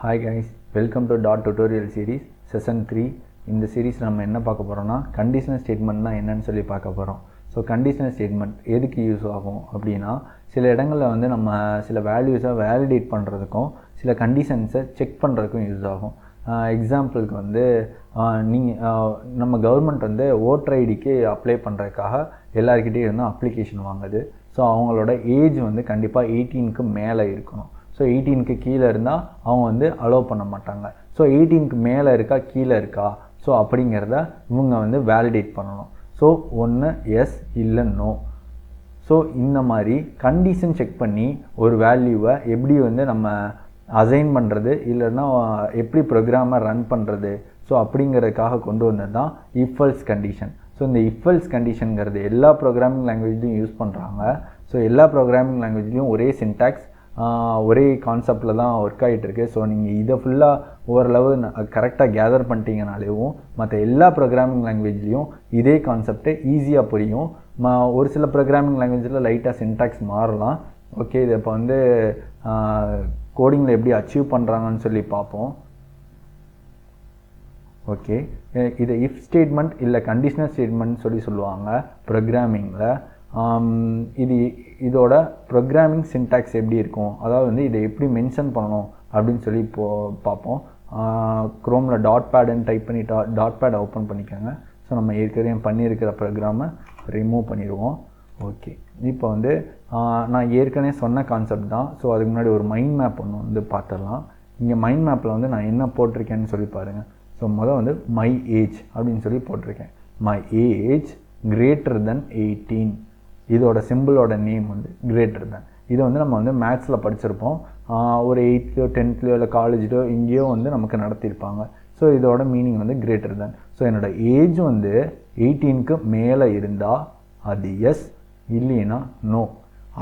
Hi guys, welcome to Dot Tutorial Series Session 3. இந்த series நம்ம என்ன பார்க்க போகிறோம்னா கண்டிஷனல் ஸ்டேட்மெண்ட்னா என்னன்னு சொல்லி பார்க்க போகிறோம். ஸோ கண்டிஷனல் ஸ்டேட்மெண்ட் எதுக்கு யூஸ் ஆகும் அப்படின்னா, சில இடங்களில் வந்து நம்ம சில வேல்யூஸை வேலிடேட் பண்ணுறதுக்கும் சில கண்டிஷன்ஸை செக் பண்ணுறதுக்கும் யூஸ் ஆகும். எக்ஸாம்பிளுக்கு வந்து நம்ம கவர்மெண்ட் வந்து ஓட்டர் ஐடிக்கு அப்ளை பண்ணுறதுக்காக எல்லாருக்கிட்டே இருந்து அப்ளிகேஷன் வாங்குது. ஸோ அவங்களோட ஏஜ் வந்து கண்டிப்பாக 18க்கு மேலே இருக்கணும். ஸோ 18க்கு கீழே இருந்தால் அவங்க வந்து அலோவ் பண்ண மாட்டாங்க. ஸோ 18க்கு மேலே இருக்கா கீழே இருக்கா ஸோ அப்படிங்கிறத இவங்க வந்து வேலிடேட் பண்ணணும். ஸோ ஒன்று எஸ் இல்லை நோ. ஸோ இந்த மாதிரி கண்டிஷன் செக் பண்ணி ஒரு வேல்யூவை எப்படி வந்து நம்ம அசைன் பண்ணுறது இல்லைன்னா எப்படி ப்ரோக்ராமை ரன் பண்ணுறது ஸோ அப்படிங்கிறதுக்காக கொண்டு வந்தது தான் இஃப்எல்ஸ் கண்டிஷன். ஸோ இந்த இஃப்எல்ஸ் கண்டிஷனுங்கிறது எல்லா ப்ரோக்ராமிங் லாங்குவேஜ்லையும் யூஸ் பண்ணுறாங்க. ஸோ எல்லா ப்ரோக்ராமிங் லாங்குவேஜ்லையும் ஒரே சின்டாக்ஸ் ஒரே கான்செப்டில் தான் ஒர்க் ஆகிட்டு இருக்குது. ஸோ நீங்கள் இதை ஃபுல்லாக ஓரளவு கரெக்டாக கேதர் பண்ணிட்டீங்கனாலேயும் மற்ற எல்லா ப்ரோக்ராமிங் லாங்குவேஜ்லேயும் இதே கான்செப்டை ஈஸியாக புரியும். ஒரு சில ப்ரோக்ராமிங் லாங்குவேஜில் லைட்டாக சின்டாக்ஸ் மாறலாம். ஓகே, இதை இப்போ வந்து கோடிங்கில் எப்படி அச்சீவ் பண்ணுறாங்கன்னு சொல்லி பார்ப்போம். ஓகே, இதை இஃப் ஸ்டேட்மெண்ட் இல்லை கண்டிஷனல் ஸ்டேட்மெண்ட் சொல்லுவாங்க ப்ரோக்ராமிங்கில். இதோட ப்ரோக்ராமிங் சின்டாக்ஸ் எப்படி இருக்கும், அதாவது வந்து இதை எப்படி மென்ஷன் பண்ணணும் அப்படின்னு சொல்லி பார்ப்போம். க்ரோமில் டாட் பேடுன்னு டைப் பண்ணி டாட் பேடை ஓப்பன் பண்ணிக்கோங்க. ஸோ நம்ம ஏற்கனவே பண்ணியிருக்கிற ப்ரோக்ராமை ரிமூவ் பண்ணிடுவோம். ஓகே, இப்போ வந்து நான் ஏற்கனவே சொன்ன கான்செப்ட் தான். ஸோ அதுக்கு முன்னாடி ஒரு மைண்ட் மேப் ஒன்று வந்து பார்த்துடலாம். இங்கே மைண்ட் மேப்பில் வந்து நான் என்ன போட்டிருக்கேன்னு சொல்லி பாருங்கள். ஸோ முதல் வந்து மை ஏஜ் அப்படின்னு சொல்லி போட்டிருக்கேன். My age greater than 18. இதோட சிம்பிளோட நேம் வந்து கிரேட்டர் தென். இதை வந்து நம்ம வந்து மேத்ஸில் படிச்சிருப்போம். ஒரு 8th 10th இல்லை காலேஜோ இங்கேயோ வந்து நமக்கு நடத்தியிருப்பாங்க. ஸோ இதோட மீனிங் வந்து கிரேட்டர் தென். ஸோ என்னோடய ஏஜ் வந்து 18க்கு மேலே இருந்தால் அது எஸ், இல்லைன்னா நோ.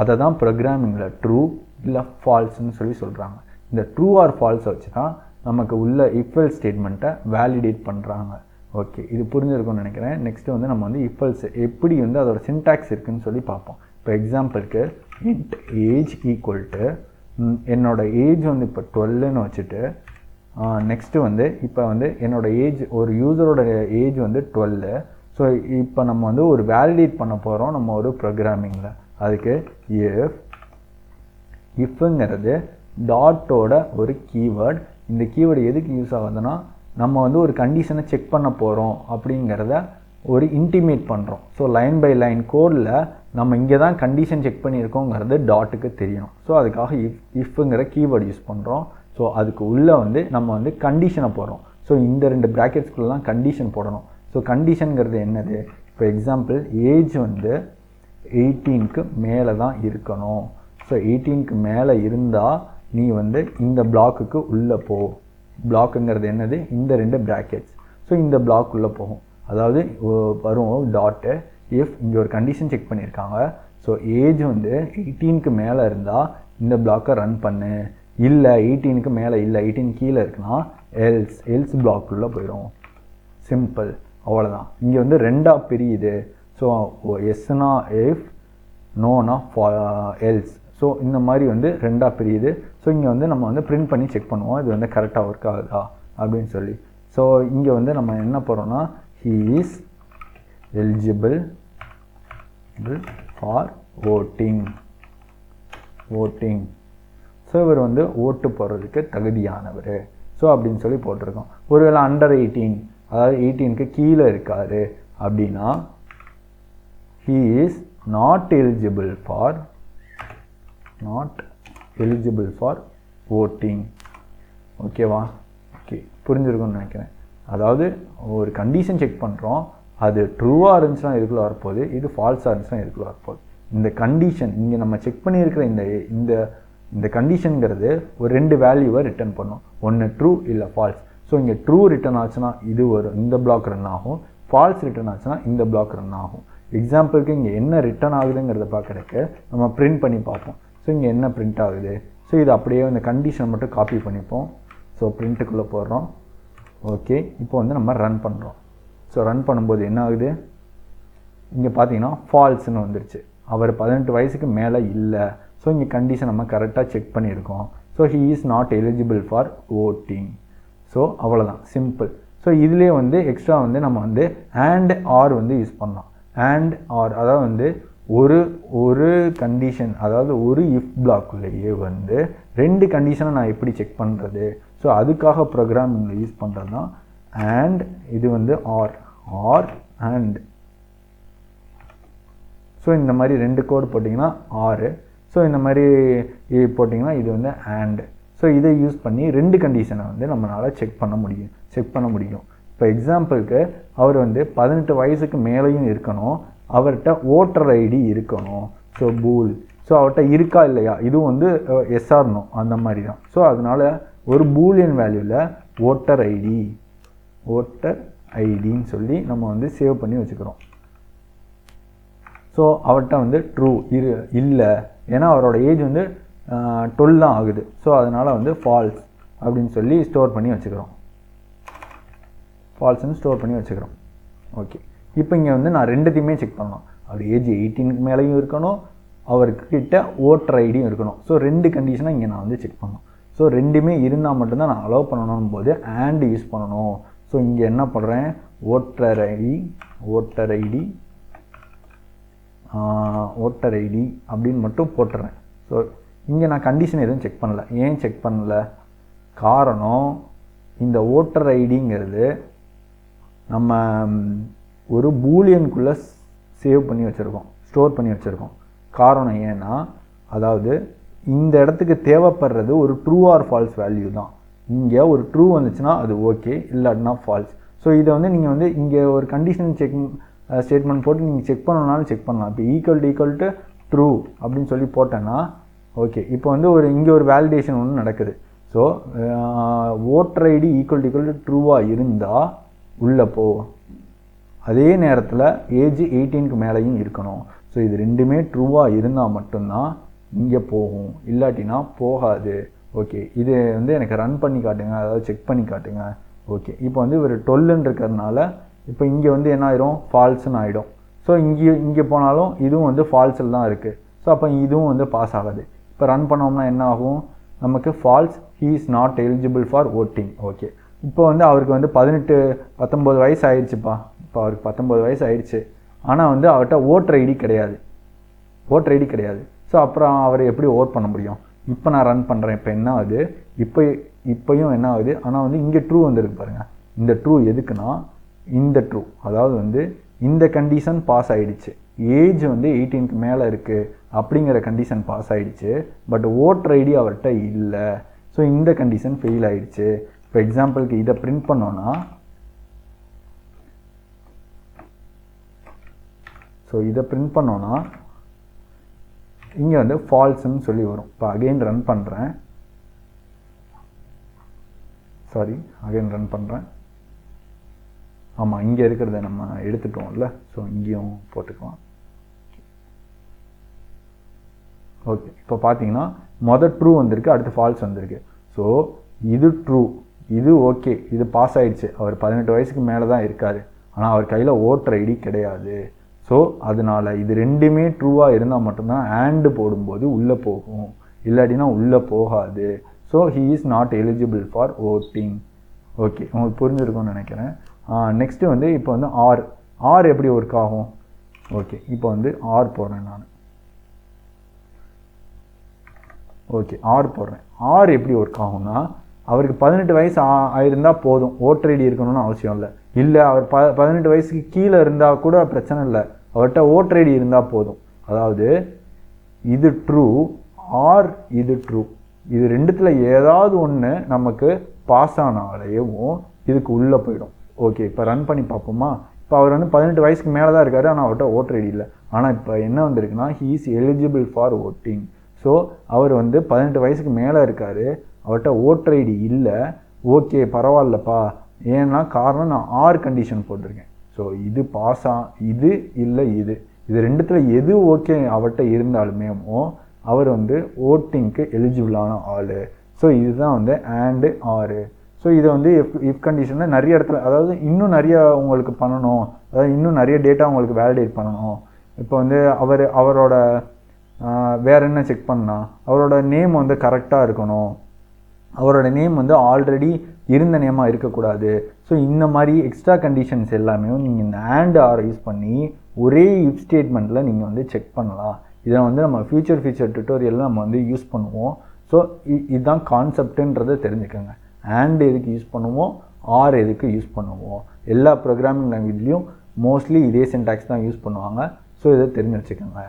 அதை தான் ப்ரோக்ராமிங்கில் ட்ரூ இல்லை ஃபால்ஸ்ன்னு சொல்லி சொல்கிறாங்க. இந்த ட்ரூ ஆர் ஃபால்ஸை வச்சு தான் நமக்கு உள்ள இஃப்எல்ஸ் ஸ்டேட்மெண்ட்டை வேலிடேட் பண்ணுறாங்க. ஓகே, இது புரிஞ்சிருக்கும்னு நினைக்கிறேன். நெக்ஸ்ட்டு வந்து நம்ம வந்து இஃப்எல்ஸ் எப்படி வந்து அதோட சின்டாக்ஸ் இருக்குதுன்னு சொல்லி பார்ப்போம். இப்போ எக்ஸாம்பிளுக்கு இன்ட் ஏஜ் ஈக்குவல் டு என்னோடய ஏஜ் வந்து இப்போ 12ன்னு வச்சுட்டு நெக்ஸ்ட்டு வந்து இப்போ வந்து என்னோடய ஏஜ் ஒரு யூசரோட ஏஜ் வந்து 12. ஸோ இப்போ நம்ம வந்து ஒரு வேலிடேட் பண்ண போகிறோம் நம்ம ஒரு ப்ரோக்ராமிங்கில். அதுக்கு இஃப்ங்கிறது டாட்டோட ஒரு கீவேர்ட். இந்த கீவேர்டு எதுக்கு யூஸ் ஆகுதுன்னா, நம்ம வந்து ஒரு கண்டிஷனை செக் பண்ண போகிறோம் அப்படிங்கிறத ஒரு இன்டிமேட் பண்ணுறோம். ஸோ லைன் பை லைன் கோடில் நம்ம இங்கே தான் கண்டிஷன் செக் பண்ணியிருக்கோங்கிறது டாட்டுக்கு தெரியணும். ஸோ அதுக்காக இஃப்ங்கிற கீவேர்டு யூஸ் பண்ணுறோம். ஸோ அதுக்கு உள்ளே வந்து நம்ம வந்து கண்டிஷனை போடுறோம். ஸோ இந்த 2 ப்ராக்கெட்ஸ்குள்ளே தான் கண்டிஷன் போடணும். ஸோ கண்டிஷனுங்கிறது என்னது, இப்போ எக்ஸாம்பிள் ஏஜ் வந்து 18க்கு மேலே தான் இருக்கணும். ஸோ 18க்கு மேலே இருந்தால் நீ வந்து இந்த பிளாக்குக்கு உள்ளே போ. பிளாக்குங்கிறது என்னது, இந்த 2 ப்ராக்கெட்ஸ். ஸோ இந்த பிளாக் உள்ளே போகும். அதாவது வரும் டாட்டு இஃப் இங்கே ஒரு கண்டிஷன் செக் பண்ணியிருக்காங்க. ஸோ ஏஜ் வந்து 18க்கு மேலே இருந்தால் இந்த பிளாக்கை ரன் பண்ணு, இல்லை 18க்கு மேலே இல்லை 18 கீழே இருக்குன்னா எல்ஸ் பிளாக்குள்ளே போயிடும். சிம்பிள், அவ்வளோதான். இங்கே வந்து 2ஆக பிரியுது. ஸோ எஸ்னா இஃப், நோனா எல்ஸ். ஸோ இந்த மாதிரி வந்து 2ஆக பிரியுது. ஸோ இங்கே வந்து நம்ம வந்து பிரிண்ட் பண்ணி செக் பண்ணுவோம் இது வந்து கரெக்டாக ஒர்க் ஆகுதா அப்படின்னு சொல்லி. ஸோ இங்கே வந்து நம்ம என்ன போகிறோம்னா, he is eligible for voting. So இவர் வந்து ஓட்டு போடுறதுக்கு தகுதியானவர் ஸோ அப்படின்னு சொல்லி போட்டிருக்கோம். ஒருவேளை அண்டர் 18, அதாவது 18க்கு கீழே இருக்காரு அப்படின்னா he is not eligible for voting. ஓகேவா? ஓகே, புரிஞ்சிருக்கும்னு நினைக்கிறேன். அதாவது ஒரு கண்டிஷன் செக் பண்ணுறோம், அது ட்ரூவாக இருந்துச்சுன்னா இதுக்குள்ளே வரப்போகுது, இது ஃபால்ஸாக இருந்துச்சுன்னா இதுக்குள்ளே வரப்போகுது. இந்த கண்டிஷன் இங்கே நம்ம செக் பண்ணியிருக்கிற இந்த கண்டிஷனுங்கிறது ஒரு 2 வேல்யூவை ரிட்டர்ன் பண்ணும். ஒன்று ட்ரூ இல்லை ஃபால்ஸ். ஸோ இங்கே ட்ரூ ரிட்டர்ன் ஆச்சுன்னா இது ஒரு இந்த பிளாக் ரன் ஆகும், ஃபால்ஸ் ரிட்டர்ன் ஆச்சுன்னா இந்த பிளாக் ரன் ஆகும். எக்ஸாம்பிளுக்கு இங்கே என்ன ரிட்டர்ன் ஆகுதுங்கிறத பார்க்குறதுக்கு நம்ம பிரிண்ட் பண்ணி பார்ப்போம். ஸோ இங்கே என்ன பிரிண்ட் ஆகுது, ஸோ இது அப்படியே இந்த கண்டிஷன் மட்டும் காப்பி பண்ணிப்போம். ஸோ பிரிண்ட்டுக்குள்ளே போடுறோம். ஓகே, இப்போ வந்து நம்ம ரன் பண்ணுறோம். ஸோ ரன் பண்ணும்போது என்ன ஆகுது, இங்கே பார்த்தீங்கன்னா ஃபால்ஸ்னு வந்துருச்சு. அவர் 18 வயசுக்கு மேலே இல்லை. ஸோ இங்கே கண்டிஷன் நம்ம கரெக்டாக செக் பண்ணியிருக்கோம். So he is not eligible for voting. So அவ்வளோதான், சிம்பிள். ஸோ இதிலே வந்து எக்ஸ்ட்ரா வந்து நம்ம வந்து அண்ட் ஆர் வந்து யூஸ் பண்ணலாம். அண்ட் ஆர் அதாவது வந்து ஒரு கண்டிஷன், அதாவது ஒரு இஃப் பிளாக்குள்ளேயே வந்து 2 கண்டிஷனை நான் எப்படி செக் பண்ணுறது? ஸோ அதுக்காக ப்ரோக்ராமிங்கில் யூஸ் பண்ணுறது தான் அண்ட். இது வந்து ஆர் அண்ட். ஸோ இந்த மாதிரி 2 கோட் போட்டிங்கன்னா ஆர். ஸோ இந்த மாதிரி போட்டிங்கன்னா இது வந்து அண்ட். ஸோ இதை யூஸ் பண்ணி 2 கண்டிஷனை வந்து நம்மளால் செக் பண்ண முடியும். இப்போ எக்ஸாம்பிளுக்கு அவர் வந்து 18 வயசுக்கு மேலேயும் இருக்கணும், அவர்கிட்ட ஓட்டர் ஐடி இருக்கணும். So pool. ஸோ அவர்கிட்ட இருக்கா இல்லையா, இதுவும் வந்து எஸ்ஆர் நோ அந்த மாதிரி தான். ஸோ அதனால் ஒரு பூலியன் வேல்யூவில் ஓட்டர் ஐடின்னு சொல்லி நம்ம வந்து சேவ் பண்ணி வச்சுக்கிறோம். ஸோ அவர்கிட்ட வந்து ட்ரூ இல்லை, ஏன்னா அவரோட ஏஜ் வந்து 12 தான் ஆகுது. ஸோ அதனால் வந்து ஃபால்ஸ் அப்படின்னு சொல்லி ஸ்டோர் பண்ணி வச்சுக்கிறோம். ஃபால்ஸ்ன்னு ஸ்டோர் பண்ணி வச்சுக்கிறோம். ஓகே, இப்போ இங்கே வந்து நான் 2த்தையுமே செக் பண்ணலாம். அவர் ஏஜ் 18க்கு மேலேயும் இருக்கணும், அவர்கிட்ட ஓட்டர் ஐடியும் இருக்கணும். ஸோ 2 கண்டிஷனை இங்கே நான் வந்து செக் பண்ணணும். ஸோ 2மே இருந்தால் மட்டும்தான் நான் அலோவ் பண்ணணும் போது அண்ட் யூஸ் பண்ணணும். ஸோ இங்கே என்ன பண்ணுறேன், ஓட்டர் ஐடி அப்படின்னு மட்டும் போட்டுறேன். ஸோ இங்கே நான் கண்டிஷன் எதுவும் செக் பண்ணல. ஏன் செக் பண்ணல? காரணம், இந்த ஓட்டர் ஐடிங்கிறது நம்ம ஒரு பூலியனுக்குள்ளே சேவ் பண்ணி வச்சுருக்கோம், ஸ்டோர் பண்ணி வச்சுருக்கோம். காரணம் ஏன்னா, அதாவது இந்த இடத்துக்கு தேவைப்படுறது ஒரு ட்ரூ ஆர் ஃபால்ஸ் வேல்யூ தான். இங்கே ஒரு ட்ரூ வந்துச்சுன்னா அது ஓகே, இல்லாட்டினா ஃபால்ஸ். ஸோ இதை வந்து நீங்கள் வந்து இங்கே ஒரு கண்டிஷன் ஸ்டேட்மெண்ட் போட்டு நீங்கள் செக் பண்ணணும்னாலும் செக் பண்ணலாம். இப்போ ஈக்குவல் டு ட்ரூ அப்படின்னு சொல்லி போட்டேன்னா ஓகே. இப்போ வந்து இங்கே ஒரு வேலிடேஷன் ஒன்று நடக்குது. So voter ID equal to ட்ரூவாக இருந்தால் உள்ளே போ, அதே நேரத்தில் ஏஜ் 18க்கு மேலேயும் இருக்கணும். ஸோ இது 2மே ட்ரூவாக இருந்தால் மட்டும்தான் இங்கே போகும், இல்லாட்டினா போகாது. ஓகே, இது வந்து எனக்கு ரன் பண்ணி காட்டுங்க, அதாவது செக் பண்ணி காட்டுங்க. ஓகே, இப்போ வந்து ஒரு 12ன்னு இருக்கிறதுனால இப்போ இங்கே வந்து என்ன ஆயிரும், ஃபால்ஸ்ன்னு ஆகிடும். ஸோ இங்கே போனாலும் இதுவும் வந்து ஃபால்ஸில் தான் இருக்குது. ஸோ அப்போ இதுவும் வந்து பாஸ் ஆகாது. இப்போ ரன் பண்ணோம்னா என்ன ஆகும், நமக்கு false, he is not eligible for voting. Okay, இப்போ வந்து அவருக்கு வந்து 19 வயசு ஆயிடுச்சுப்பா. இப்போ அவருக்கு 19 வயசு ஆயிடுச்சு, ஆனால் வந்து அவர்கிட்ட ஓட்டர் ஐடி கிடையாது. ஸோ அப்புறம் அவர் எப்படி ஓட் பண்ண முடியும்? இப்போ நான் ரன் பண்ணுறேன். இப்போ என்ன ஆகுது, இப்போயும் என்ன ஆகுது, ஆனால் வந்து இங்கே ட்ரூ வந்துருக்கு பாருங்கள். இந்த ட்ரூ எதுக்குன்னா, இந்த ட்ரூ அதாவது வந்து இந்த கண்டிஷன் பாஸ் ஆகிடுச்சு, ஏஜ் வந்து 18க்கு மேலே இருக்குது அப்படிங்கிற கண்டிஷன் பாஸ் ஆகிடுச்சு. பட் ஓட்டர் ஐடி அவர்கிட்ட இல்லை. ஸோ இந்த கண்டிஷன் ஃபெயில் ஆகிடுச்சு. இப்போ எக்ஸாம்பிளுக்கு இதை பிரிண்ட் பண்ணோன்னா, இங்கே வந்து ஃபால்ஸ்ன்னு சொல்லி வரும். இப்போ அகைன் ரன் பண்ணுறேன். ஆமாம், இங்கே இருக்கிறத நம்ம எடுத்துட்டோம்ல. ஸோ இங்கேயும் போட்டுக்கலாம். ஓகே, இப்போ பார்த்தீங்கன்னா ட்ரூ வந்திருக்கு, அடுத்து ஃபால்ஸ் வந்திருக்கு. ஸோ இது ட்ரூ, இது ஓகே, இது பாஸ் ஆகிடுச்சு. அவர் 18 வயசுக்கு மேலே தான் இருக்கார், ஆனால் அவர் கையில் ஓட்டர் ஐடி கிடையாது. ஸோ அதனால் இது 2மே ட்ரூவாக இருந்தால் மட்டும்தான் ஆண்டு போடும்போது உள்ளே போகும், இல்லாட்டினா உள்ளே போகாது. So he is not eligible for voting. Okay, உங்களுக்கு புரிஞ்சிருக்கும்னு நினைக்கிறேன். நெக்ஸ்ட்டு வந்து இப்போ வந்து ஆர் எப்படி ஒர்க் ஆகும்? ஓகே, இப்போ வந்து ஆர் போடுறேன் நான். ஓகே, ஆர் எப்படி ஒர்க் ஆகும்னா, அவருக்கு 18 வயசு ஆயிருந்தால் போதும், ஓட்டர் ஐடி இருக்கணும்னு அவசியம் இல்லை. அவர் 18 வயசுக்கு கீழே இருந்தால் கூட பிரச்சனை இல்லை, அவர்கிட்ட ஓட்டர் ஐடி இருந்தால் போதும். அதாவது இது ட்ரூ ஆர் இது ட்ரூ, இது 2த்துல ஏதாவது ஒன்று நமக்கு பாஸ் ஆனாலேயும் இதுக்கு உள்ளே போயிடும். ஓகே, இப்போ ரன் பண்ணி பார்ப்போமா? இப்போ அவர் வந்து 18 வயசுக்கு மேலே தான் இருக்காரு, ஆனால் அவர்கிட்ட ஓட்டர் ஐடி இல்லை. ஆனால் இப்போ என்ன வந்திருக்குன்னா, he is eligible for voting. So அவர் வந்து 18 வயசுக்கு மேலே இருக்கார், அவர்கிட்ட ஓட்டர் ஐடி இல்லை. ஓகே, பரவாயில்லப்பா. ஏன்னா காரணம் நான் ஆர் கண்டிஷன் போட்டிருக்கேன். ஸோ இது பாஸா, இது இல்லை, இது 2த்துல எது ஓகே அவர்கிட்ட இருந்தாலுமே அவர் வந்து ஓட்டிங்க்கு எலிஜிபிளான ஆள். ஸோ இதுதான் வந்து அண்டு ஆர். ஸோ இதை வந்து இஃப் கண்டிஷனில் நிறைய இடத்துல, அதாவது இன்னும் நிறைய உங்களுக்கு பண்ணணும், அதாவது இன்னும் நிறைய டேட்டா உங்களுக்கு வேலிடேட் பண்ணணும். இப்போ வந்து அவரோட வேறு என்ன செக் பண்ணால், அவரோட நேம் வந்து கரெக்டாக இருக்கணும், அவரோட நேம் வந்து ஆல்ரெடி இருந்த நேமாக இருக்கக்கூடாது. ஸோ இந்த மாதிரி எக்ஸ்ட்ரா கண்டிஷன்ஸ் எல்லாமே நீங்கள் இந்த அண்ட் ஆர் யூஸ் பண்ணி ஒரே இஃப் ஸ்டேட்மெண்ட்டில் நீங்கள் வந்து செக் பண்ணலாம். இதை வந்து நம்ம ஃபியூச்சர் டுட்டோரியலில் நம்ம வந்து யூஸ் பண்ணுவோம். ஸோ இதுதான் கான்செப்டுன்றதை தெரிஞ்சுக்கோங்க. அண்ட் எதுக்கு யூஸ் பண்ணுவோம், ஆர் எதுக்கு யூஸ் பண்ணுவோம். எல்லா ப்ரோக்ராமிங் லாங்குவேஜ்லேயும் மோஸ்ட்லி இதே சின்டாக்ஸ் தான் யூஸ் பண்ணுவாங்க. ஸோ இதை தெரிஞ்சு வச்சுக்கோங்க.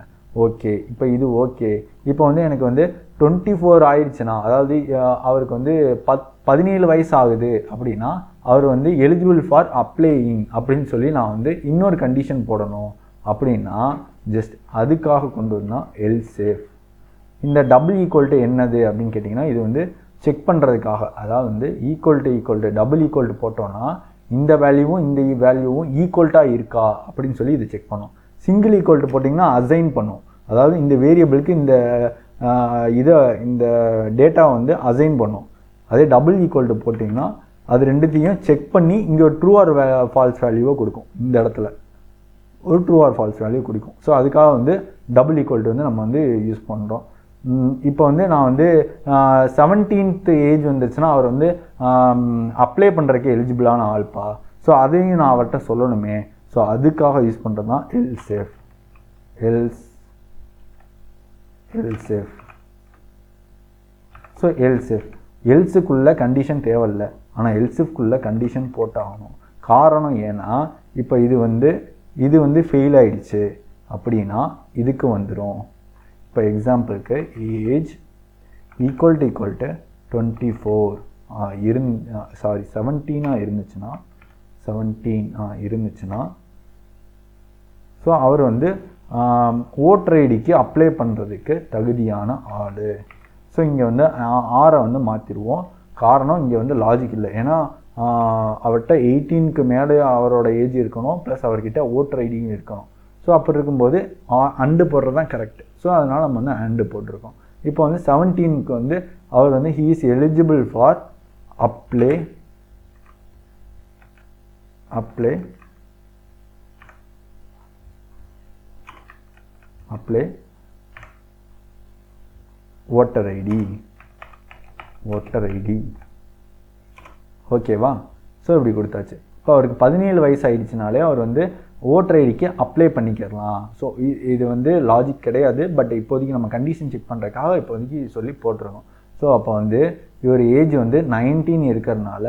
ஓகே, இப்போ இது ஓகே. இப்போ வந்து எனக்கு வந்து 24 ஆயிடுச்சுன்னா, அதாவது அவருக்கு வந்து 17 வயசு ஆகுது அப்படின்னா அவர் வந்து எலிஜிபிள் ஃபார் அப்ளையிங் அப்படின்னு சொல்லி நான் வந்து இன்னொரு கண்டிஷன் போடணும் அப்படின்னா ஜஸ்ட் அதுக்காக கொண்டு வந்தால் எல்ஸ் இஃப். இந்த டபுள் ஈக்குவல் டு என்னது அப்படின்னு கேட்டிங்கன்னா இது வந்து செக் பண்ணுறதுக்காக. அதாவது வந்து equal to double equal to போட்டோன்னா இந்த வேல்யூவும் இந்த வேல்யூவும் ஈக்குவல்ட்டாக இருக்கா அப்படின்னு சொல்லி இது செக் பண்ணும். சிங்கிள் ஈக்குவல் டு போட்டிங்கன்னா அசைன் பண்ணும். அதாவது இந்த வேரியபிளுக்கு இந்த இந்த டேட்டா வந்து அசைன் பண்ணும். அதே டபுள் ஈக்குவல் டு போட்டிங்கன்னா அது ரெண்டுத்தையும் செக் பண்ணி இங்கே ஒரு ட்ரூ ஆர் ஃபால்ஸ் வேல்யூவை கொடுக்கும். இந்த இடத்துல ஒரு ட்ரூ ஆர் ஃபால்ஸ் வேல்யூ கொடுக்கும். ஸோ அதுக்காக வந்து டபுள் ஈக்குவல் டு வந்து நம்ம வந்து யூஸ் பண்ணுறோம். இப்போ வந்து நான் வந்து 17th ஏஜ் வந்துச்சுன்னா அவர் வந்து அப்ளை பண்ணுறதுக்கு எலிஜிபிளான ஆள்ப்பா. ஸோ அதையும் நான் அவர்கிட்ட சொல்லணுமே. ஸோ அதுக்காக யூஸ் பண்ணுறது தான் எல்ஸ் இஃப். ஸோ எல்ஸுக்குள்ளே கண்டிஷன் தேவையில்லை, ஆனால் எல்ஸுக்குள்ளே கண்டிஷன் போட்டாகணும். காரணம் ஏன்னா இப்போ இது வந்து ஃபெயில் ஆகிடுச்சு அப்படின்னா இதுக்கு வந்துடும். இப்போ எக்ஸாம்பிளுக்கு ஏஜ் ஈக்குவல் டு 24 17 இருந்துச்சுன்னா 17 இருந்துச்சுன்னா ஸோ அவர் வந்து ஓட்டர் ஐடிக்கு அப்ளை பண்ணுறதுக்கு தகுதியான ஆள். ஸோ இங்கே வந்து ஆரை வந்து மாற்றிடுவோம். காரணம் இங்கே வந்து லாஜிக் இல்லை. ஏன்னா அவர்கிட்ட 18க்கு மேலே அவரோட ஏஜ் இருக்கணும், ப்ளஸ் அவர்கிட்ட ஓட்டர் ஐடியும் இருக்கணும். ஸோ அப்படி இருக்கும்போது அண்டு போடுறது தான் கரெக்ட். ஸோ அதனால் நம்ம வந்து அண்டு போட்டிருக்கோம். இப்போ வந்து 17க்கு வந்து அவர் வந்து he is eligible for apply voter ID. ஓகேவா? ஸோ இப்படி கொடுத்தாச்சு. இப்போ அவருக்கு 17 வயசு ஆகிடுச்சினாலே அவர் வந்து ஓட்டர் ஐடிக்கு அப்ளை பண்ணிக்கிறலாம். ஸோ இது வந்து லாஜிக் கிடையாது. பட் இப்போதைக்கு நம்ம கண்டிஷன் செக் பண்ணுறதுக்காக இப்போதைக்கு சொல்லி போட்டிருக்கோம். ஸோ அப்போ வந்து இவர் ஏஜ் வந்து 19 இருக்கிறதுனால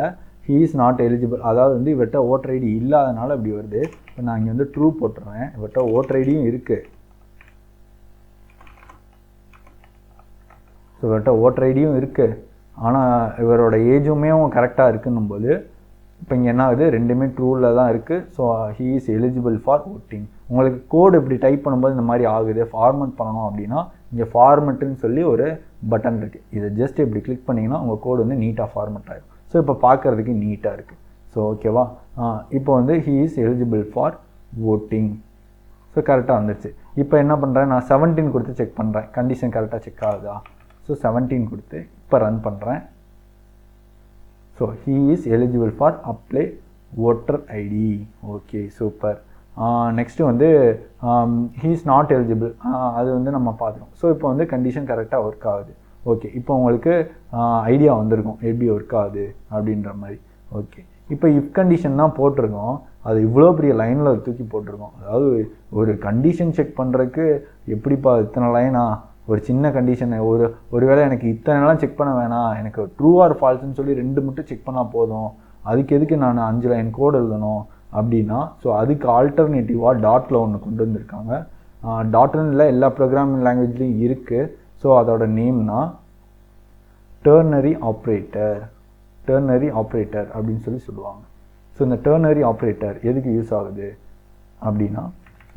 ஹீ இஸ் நாட் எலிஜிபிள். அதாவது வந்து இவர்கிட்ட ஓட்டர் ஐடி இல்லாதனால இப்படி வருது. இப்போ நான் இங்கே வந்து ட்ரூ போட்டுறேன். இவர்கிட்ட ஓட்டர் ஐடியும் இருக்குது. ஸோ இவர்கிட்ட ஓட்டர் ஐடியும் இருக்குது, ஆனால் இவரோட ஏஜுமே கரெக்டாக இருக்குன்னும் போது இப்போ இங்கே என்ன ஆகுது, ரெண்டுமே ட்ரூவில் தான் இருக்குது. So he is eligible for voting. உங்களுக்கு கோடு இப்படி டைப் பண்ணும்போது இந்த மாதிரி ஆகுது. ஃபார்மெட் பண்ணணும் அப்படின்னா இங்கே ஃபார்மெட்டுன்னு சொல்லி ஒரு பட்டன் இருக்குது. இதை ஜஸ்ட் இப்படி கிளிக் பண்ணிங்கன்னா உங்கள் கோடு வந்து நீட்டாக ஃபார்மெட் ஆகிடும். ஸோ இப்போ பார்க்குறதுக்கு நீட்டாக இருக்குது. ஸோ ஓகேவா? இப்போ வந்து he is eligible for voting. So கரெக்டாக வந்துடுச்சு. இப்போ என்ன பண்ணுறேன், நான் 17 கொடுத்து செக் பண்ணுறேன் கண்டிஷன் கரெக்டாக செக் ஆகுதா. ஸோ 17 கொடுத்து இப்போ ரன் பண்ணுறேன். So he is eligible for apply voter ID. Okay, super. Next வந்து ஹீ இஸ் நாட் எலிஜிபிள். அது வந்து நம்ம பார்த்துருவோம். ஸோ இப்போ வந்து கண்டிஷன் கரெக்டாக ஒர்க் ஆகுது. ஓகே, இப்போ உங்களுக்கு ஐடியா வந்திருக்கும் எப்படி ஒர்க் ஆகுது அப்படின்ற மாதிரி. ஓகே, இப்போ இஃப் கண்டிஷன் தான் போட்டிருக்கோம். அது இவ்வளோ பெரிய லைனில் தூக்கி போட்டிருக்கோம். அதாவது ஒரு கண்டிஷன் செக் பண்ணுறதுக்கு எப்படிப்பா இத்தனை லைனா, ஒரு சின்ன கண்டிஷனை ஒருவேளை எனக்கு இத்தனைலாம் செக் பண்ண வேணாம், எனக்கு ட்ரூ ஆர் ஃபால்ஸ்ன்னு சொல்லி 2 மட்டும் செக் பண்ணால் போதும், அதுக்கு எதுக்கு நான் 5 லைன் கோடு எழுதணும் அப்படின்னா, ஸோ அதுக்கு ஆல்டர்னேட்டிவாக டாட்டில் ஒன்று கொண்டு வந்திருக்காங்க. டாட்னு இல்லை, எல்லா ப்ரோக்ராமிங் லாங்குவேஜ்லேயும் இருக்குது. ஸோ அதோட நேம்னா டெர்னரி ஆப்ரேட்டர் அப்படின்னு சொல்லுவாங்க. ஸோ இந்த டெர்னரி ஆப்ரேட்டர் எதுக்கு யூஸ் ஆகுது அப்படின்னா,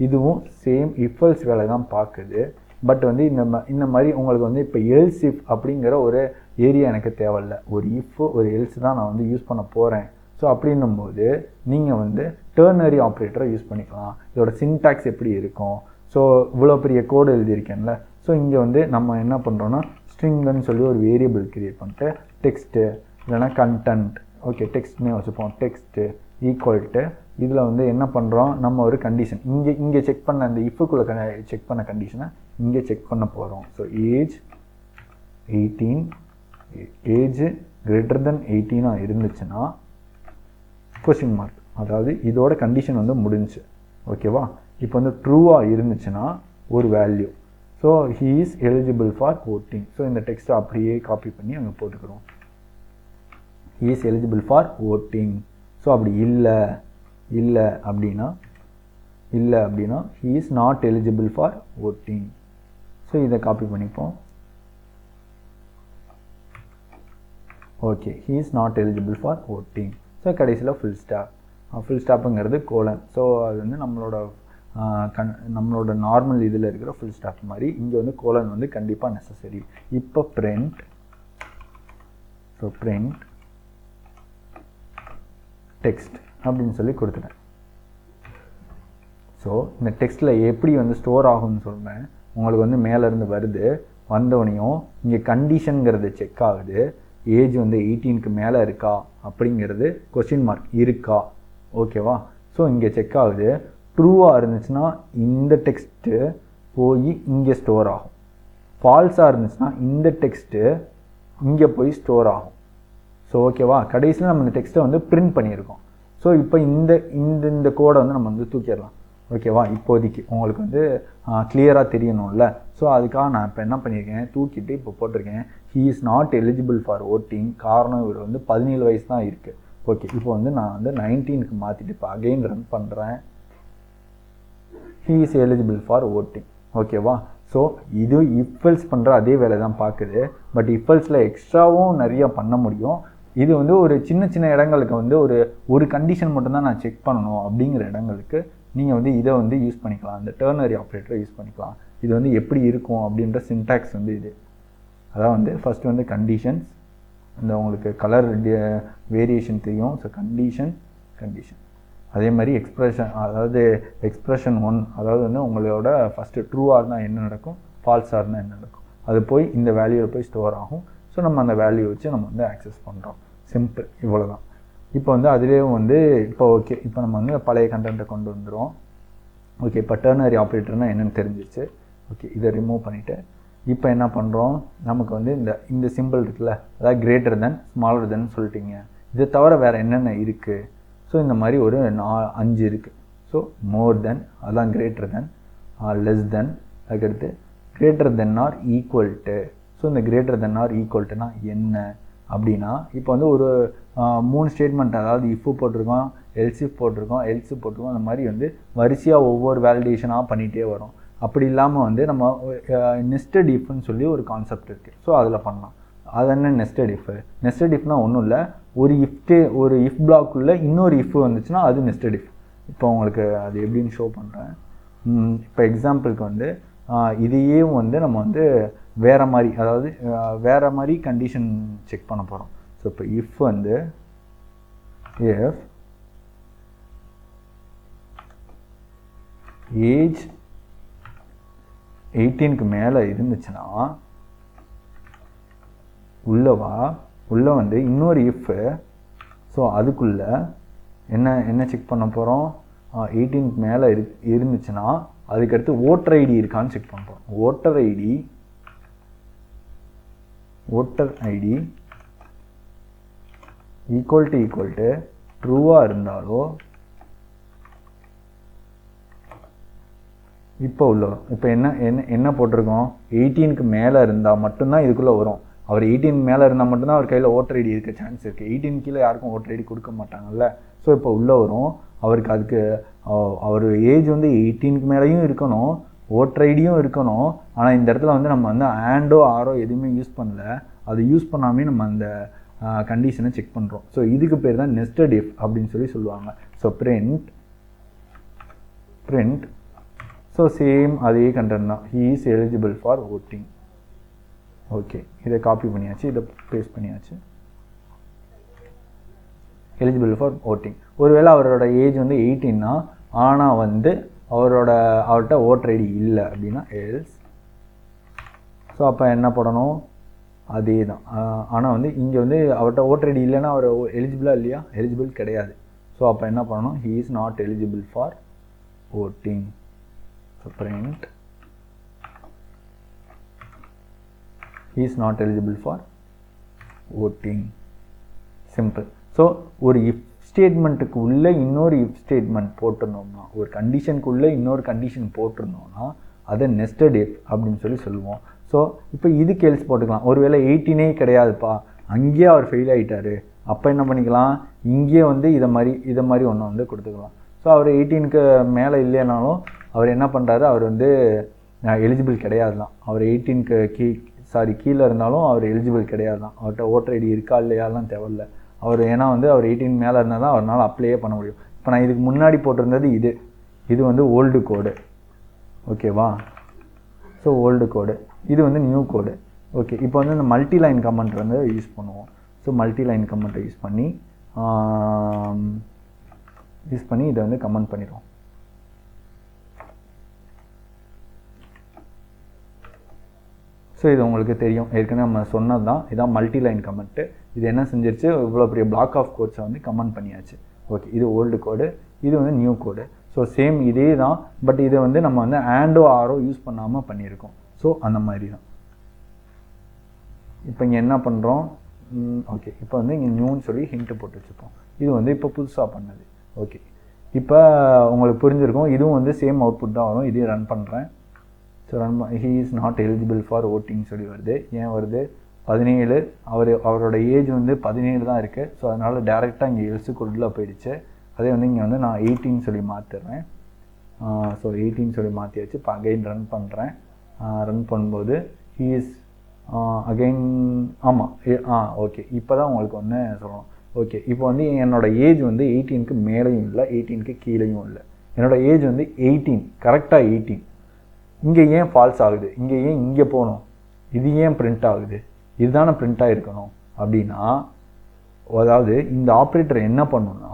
இதுவும் சேம் இஃப் எல்ஸ் வேலை தான் பார்க்குது. பட் வந்து இந்த மாதிரி உங்களுக்கு வந்து இப்போ எல்ஸ் இஃப் அப்படிங்கிற ஒரு ஏரியா எனக்கு தேவையில்லை. ஒரு இஃப் ஒரு எல்ஸ் தான் நான் வந்து யூஸ் பண்ண போகிறேன். ஸோ அப்படின்னும்போது நீங்கள் வந்து டெர்னரி ஆப்ரேட்டரை யூஸ் பண்ணிக்கலாம். இதோட சின்டாக்ஸ் எப்படி இருக்கும், ஸோ இவ்வளோ பெரிய கோடு எழுதியிருக்கேன்ல. ஸோ இங்கே வந்து நம்ம என்ன பண்ணுறோன்னா ஸ்ட்ரிங்குன்னு சொல்லி ஒரு வேரியபிள் க்ரியேட் பண்ணிட்டு டெக்ஸ்ட்டு இல்லைனா கண்டென்ட், ஓகே டெக்ஸ்ட்னே வச்சுப்போம், டெக்ஸ்ட்டு ஈக்குவல் டு இதில் வந்து என்ன பண்ணுறோம், நம்ம ஒரு கண்டிஷன் இங்கே செக் பண்ண அந்த இஃபுக்குள்ளே செக் பண்ண கண்டிஷனை இங்கே செக் பண்ண போகிறோம். So age 18, age greater than 18 இருந்துச்சுன்னா question mark, அதாவது இதோட கண்டிஷன் வந்து முடிஞ்சு. ஓகேவா? இப்போ வந்து ட்ரூவாக இருந்துச்சுன்னா ஒரு value. So he is eligible for voting. So இந்த டெக்ஸ்ட்டை அப்படியே காப்பி பண்ணி அங்கே போட்டுக்கிறோம். he is eligible for voting. So அப்படி இல்லை அப்படின்னா he is not eligible for voting. So இதை காப்பி பண்ணிப்போம். Okay, he is not eligible for voting. So கடைசியில் ஃபுல் ஸ்டாப்புங்கிறது கோலன். ஸோ அது வந்து நம்மளோட நார்மல் இதில் இருக்கிற ஃபுல் ஸ்டாப் மாதிரி இங்கே வந்து கோலன் வந்து கண்டிப்பாக நெசசரி. இப்போ பிரிண்ட் டெக்ஸ்ட் அப்படின்னு சொல்லி கொடுத்துட்டேன். ஸோ இந்த டெக்ஸ்ட்டில் எப்படி வந்து ஸ்டோர் ஆகும்னு சொல்கிறேன். உங்களுக்கு வந்து மேலேருந்து வருது, வந்தோடனையும் இங்கே கண்டிஷனுங்கிறது செக் ஆகுது. ஏஜ் வந்து 18க்கு மேலே இருக்கா அப்படிங்கிறது கொஸ்டின் மார்க் இருக்கா. ஓகேவா? ஸோ இங்கே செக் ஆகுது. ட்ரூவாக இருந்துச்சுன்னா இந்த டெக்ஸ்ட்டு போய் இங்கே ஸ்டோர் ஆகும். ஃபால்ஸாக இருந்துச்சுன்னா இந்த டெக்ஸ்ட்டு இங்கே போய் ஸ்டோர் ஆகும். ஸோ ஓகேவா? கடைசியில் நம்ம இந்த டெக்ஸ்ட்டை வந்து பிரிண்ட் பண்ணியிருக்கோம். ஸோ இப்போ இந்த கோடை வந்து நம்ம வந்து தூக்கிடலாம். ஓகேவா? இப்போதைக்கு உங்களுக்கு வந்து கிளியராக தெரியணும்ல. ஸோ அதுக்காக நான் இப்போ என்ன பண்ணியிருக்கேன், தூக்கிட்டு இப்போ போட்டிருக்கேன் he is not eligible for voting. காரணம் இவர் வந்து 17 வயசு தான் இருக்குது. ஓகே, இப்போ வந்து நான் வந்து 19க்கு மாற்றிட்டு இப்போ அகெயின் ரன் பண்ணுறேன். he is eligible for voting. ஓகேவா? ஸோ இது இஃபல்ஸ் பண்ணுற அதே வேலை தான் பார்க்குது. பட் இஃபல்ஸில் எக்ஸ்ட்ராவும் நிறையா பண்ண முடியும். இது வந்து ஒரு சின்ன இடங்களுக்கு வந்து ஒரு கண்டிஷன் மட்டும்தான் நான் செக் பண்ணணும் அப்படிங்கிற இடங்களுக்கு நீங்கள் வந்து இதை வந்து யூஸ் பண்ணிக்கலாம். அந்த டெர்னரி ஆப்ரேட்டரை யூஸ் பண்ணிக்கலாம். இது வந்து எப்படி இருக்கும் அப்படின்ற சின்டாக்ஸ் வந்து இது. அதான் வந்து ஃபஸ்ட்டு வந்து கண்டிஷன்ஸ், இந்த உங்களுக்கு கலர் வேரியேஷன் தெரியும். ஸோ கண்டிஷன் அதே மாதிரி எக்ஸ்ப்ரெஷன், அதாவது எக்ஸ்ப்ரெஷன் 1, அதாவது வந்து உங்களோட ஃபஸ்ட்டு ட்ரூவாக இருந்தால் என்ன நடக்கும், ஃபால்ஸாக இருந்தால் என்ன நடக்கும், அது போய் இந்த வேல்யூவில் போய் ஸ்டோர் ஆகும். ஸோ நம்ம அந்த வேல்யூ வச்சு நம்ம வந்து ஆக்சஸ் பண்ணுறோம். சிம்பிள், இவ்வளோ தான். இப்போ வந்து அதுலேயும் வந்து இப்போ ஓகே, இப்போ நம்ம வந்து பழைய கண்டென்ட்டை கொண்டு வந்துடும். ஓகே, இப்போ டெர்னரி ஆப்ரேட்டர்னால் என்னென்னு தெரிஞ்சிச்சு. ஓகே, இதை ரிமூவ் பண்ணிவிட்டு இப்போ என்ன பண்ணுறோம், நமக்கு வந்து இந்த சிம்பிள் இருக்குல்ல, அதாவது கிரேட்டர் தென் ஸ்மாலர் தென் சொல்லிட்டீங்க. இதை தவிர வேறு என்னென்ன இருக்குது. ஸோ இந்த மாதிரி ஒரு 5 இருக்குது. ஸோ மோர் தென், அதான் கிரேட்டர் தென், லெஸ் தென், அதுக்கடுத்து greater than or equal to. So இந்த கிரேட்டர் தென் ஆர் ஈக்குவல் டுனா என்ன அப்படின்னா, இப்போ வந்து ஒரு 3 ஸ்டேட்மெண்ட், அதாவது இஃப் போட்டிருக்கோம், எல்சிஃப் போட்டிருக்கோம், அந்த மாதிரி வந்து வரிசையாக ஒவ்வொரு வேலிடேஷனாக பண்ணிகிட்டே வரும். அப்படி இல்லாமல் வந்து நம்ம நெஸ்டட் இஃப்னு சொல்லி ஒரு கான்செப்ட் இருக்குது. ஸோ அதில் பண்ணலாம். அது என்ன நெஸ்டட் இஃப்னால் ஒன்றும் இல்லை, ஒரு இஃப் பிளாக்குள்ளே இன்னொரு இஃப் வந்துச்சுன்னா அது நெஸ்டட் இஃப். இப்போ உங்களுக்கு அது எப்படின்னு ஷோ பண்ணுறேன். இப்போ எக்ஸாம்பிளுக்கு வந்து இதையே வந்து நம்ம வந்து வேறு மாதிரி, அதாவது வேறு மாதிரி கண்டிஷன் செக் பண்ண போகிறோம். ஸோ இப்போ இஃப் வந்து இஃப் ஏஜ் 18க்கு மேலே இருந்துச்சுன்னா உள்ளே வந்து இன்னொரு இஃப். ஸோ அதுக்குள்ளே என்ன செக் பண்ண போகிறோம், 18க்கு மேலே இருந்துச்சுன்னா அதுக்கடுத்து ஓட்டர் ஐடி இருக்கான்னு செக் பண்ண போகிறோம். ஓட்டர் ஐடி ஈக்குவல் டு ட்ரூவாக இருந்தாலோ இப்போ வரும். இப்போ என்ன போட்டிருக்கோம், 18க்கு மேலே இருந்தால் மட்டும்தான் இதுக்குள்ளே வரும். அவர் 18 மேலே இருந்தால் மட்டும்தான் அவர் கையில் ஓட்டர் ஐடி இருக்க சான்ஸ் இருக்குது. 18 கீழே யாருக்கும் ஓட்டர் ஐடி கொடுக்க மாட்டாங்கல்ல. ஸோ இப்போ உள்ளே வரும். அவருக்கு அதுக்கு அவர் ஏஜ் வந்து 18க்கு மேலேயும் இருக்கணும், ஓட்டர் ஐடியும் இருக்கணும். ஆனால் இந்த இடத்துல வந்து நம்ம வந்து ஆண்டோ ஆரோ எதுவுமே யூஸ் பண்ணல. அது யூஸ் பண்ணாமே நம்ம அந்த கண்டிஷனை செக் பண்ணுறோம். ஸோ இதுக்கு பேர் தான் நெஸ்டட் இஃப் அப்படின்னு சொல்லுவாங்க. ஸோ பிரிண்ட் ஸோ சேம் அதே கண்டென்ட் தான், he is eligible for voting. Okay, இதை காப்பி பண்ணியாச்சு, இதை பேஸ்ட் பண்ணியாச்சு. Eligible for voting. ஒருவேளை அவரோட ஏஜ் வந்து 18னா, ஆனால் வந்து அவர்கிட்ட ஓட்டர் ஐடி இல்லை அப்படின்னா எல்ஸ். ஸோ அப்போ என்ன போடணும், அதே தான். ஆனால் வந்து இங்கே வந்து அவர்கிட்ட ஓட்டர் ஐடி இல்லைன்னா அவர் எலிஜிபிளாக இல்லையா, எலிஜிபிள் கிடையாது. ஸோ அப்போ என்ன பண்ணணும், he is not eligible for voting. So print he is not eligible for voting. Simple. So ஒரு இஃப் ஸ்டேட்மெண்ட்டுக்கு உள்ளே இன்னொரு இஃப் ஸ்டேட்மெண்ட் போட்டிருந்தோம்னா, ஒரு கண்டிஷனுக்கு உள்ளே இன்னொரு கண்டிஷன் போட்டிருந்தோம்னா அதை நெஸ்டட் இஃப் அப்படின்னு சொல்லி சொல்லுவோம். ஸோ இப்போ இதுக்கு எல்ஸ் போட்டுக்கலாம். ஒருவேளை 18 கிடையாதுப்பா, அங்கேயே அவர் ஃபெயில் ஆகிட்டார், அப்போ என்ன பண்ணிக்கலாம், இங்கேயே வந்து இதை மாதிரி ஒன்று வந்து கொடுத்துக்கலாம். ஸோ அவர் 18க்கு மேலே இல்லைனாலும் அவர் என்ன பண்ணுறாரு, அவர் வந்து எலிஜிபிள் கிடையாது தான். அவர் 18க்கு கீழே இருந்தாலும் அவர் எலிஜிபிள் கிடையாது தான். அவர்கிட்ட ஓட்டர் ஐடி இருக்கா இல்லையாலாம் தேவையில்லை. அவர் ஏன்னா வந்து அவர் 18 மேலே இருந்தால் தான் அவரால் அப்ளையே பண்ண முடியும். இப்போ நான் இதுக்கு முன்னாடி போட்டிருந்தது இது வந்து ஓல்டு கோடு, ஓகேவா? ஸோ ஓல்டு கோடு, இது வந்து நியூ கோடு. ஓகே, இப்போ வந்து இந்த மல்டி லைன் கமெண்ட் வந்து யூஸ் பண்ணுவோம். ஸோ மல்டி லைன் கமெண்ட்டை யூஸ் பண்ணி இதை வந்து கமெண்ட் பண்ணிடுவோம். ஸோ இது உங்களுக்கு தெரியும், ஏற்கனவே நம்ம சொன்னது தான். இதான் மல்டி லைன் கமெண்ட்டு. இது என்ன செஞ்சிருச்சு, இவ்வளோ பெரிய பிளாக் ஆஃப் கோட்ஸை வந்து கமெண்ட் பண்ணியாச்சு. ஓகே, இது ஓல்டு கோடு, இது வந்து நியூ கோடு. ஸோ சேம் இதே தான், பட் இதை வந்து நம்ம வந்து ஆண்டோ ஆரோ யூஸ் பண்ணாமல் பண்ணியிருக்கோம். ஸோ அந்த மாதிரி தான். இப்போ இங்கே என்ன பண்ணுறோம், ஓகே, இப்போ வந்து இங்கே நியூன்னு சொல்லி ஹிண்ட்டு போட்டு வச்சுப்போம். இது வந்து இப்போ புதுசாக பண்ணது. ஓகே, இப்போ உங்களுக்கு புரிஞ்சிருக்கும், இதுவும் வந்து சேம் அவுட்புட் தான் வரும். இதையும் ரன் பண்ணுறேன். So he is not eligible for voting சொல்லி வருது. ஏன் வருது, 17, அவரோட ஏஜ் வந்து 17 தான் இருக்குது. ஸோ அதனால் டேரெக்டாக இங்கே எல்ஸுக்கு உள்ளே போயிடுச்சு. அதே வந்து இங்கே வந்து நான் 18 சொல்லி மாற்றிடுறேன். ஸோ 18 சொல்லி மாற்றியாச்சு. இப்போ அகைன் ரன் பண்ணுறேன். ரன் பண்ணும்போது ஹீ இஸ் அகைன், ஆமாம், ஓகே, இப்போ தான் உங்களுக்கு ஒன்று சொல்லணும். ஓகே, இப்போ வந்து என்னோடய ஏஜ் வந்து 18க்கு மேலேயும் இல்லை, 18க்கு கீழேயும் இல்லை. என்னோடய ஏஜ் வந்து 18, கரெக்டாக 18. இங்கே ஏன் ஃபால்ஸ் ஆகுது, இங்கே ஏன் இங்கே போகணும், இது ஏன் பிரிண்ட் ஆகுது, இதுதானே பிரிண்ட் ஆகிருக்கணும் அப்படின்னா, அதாவது இந்த ஆப்ரேட்டர் என்ன பண்ணுன்னா,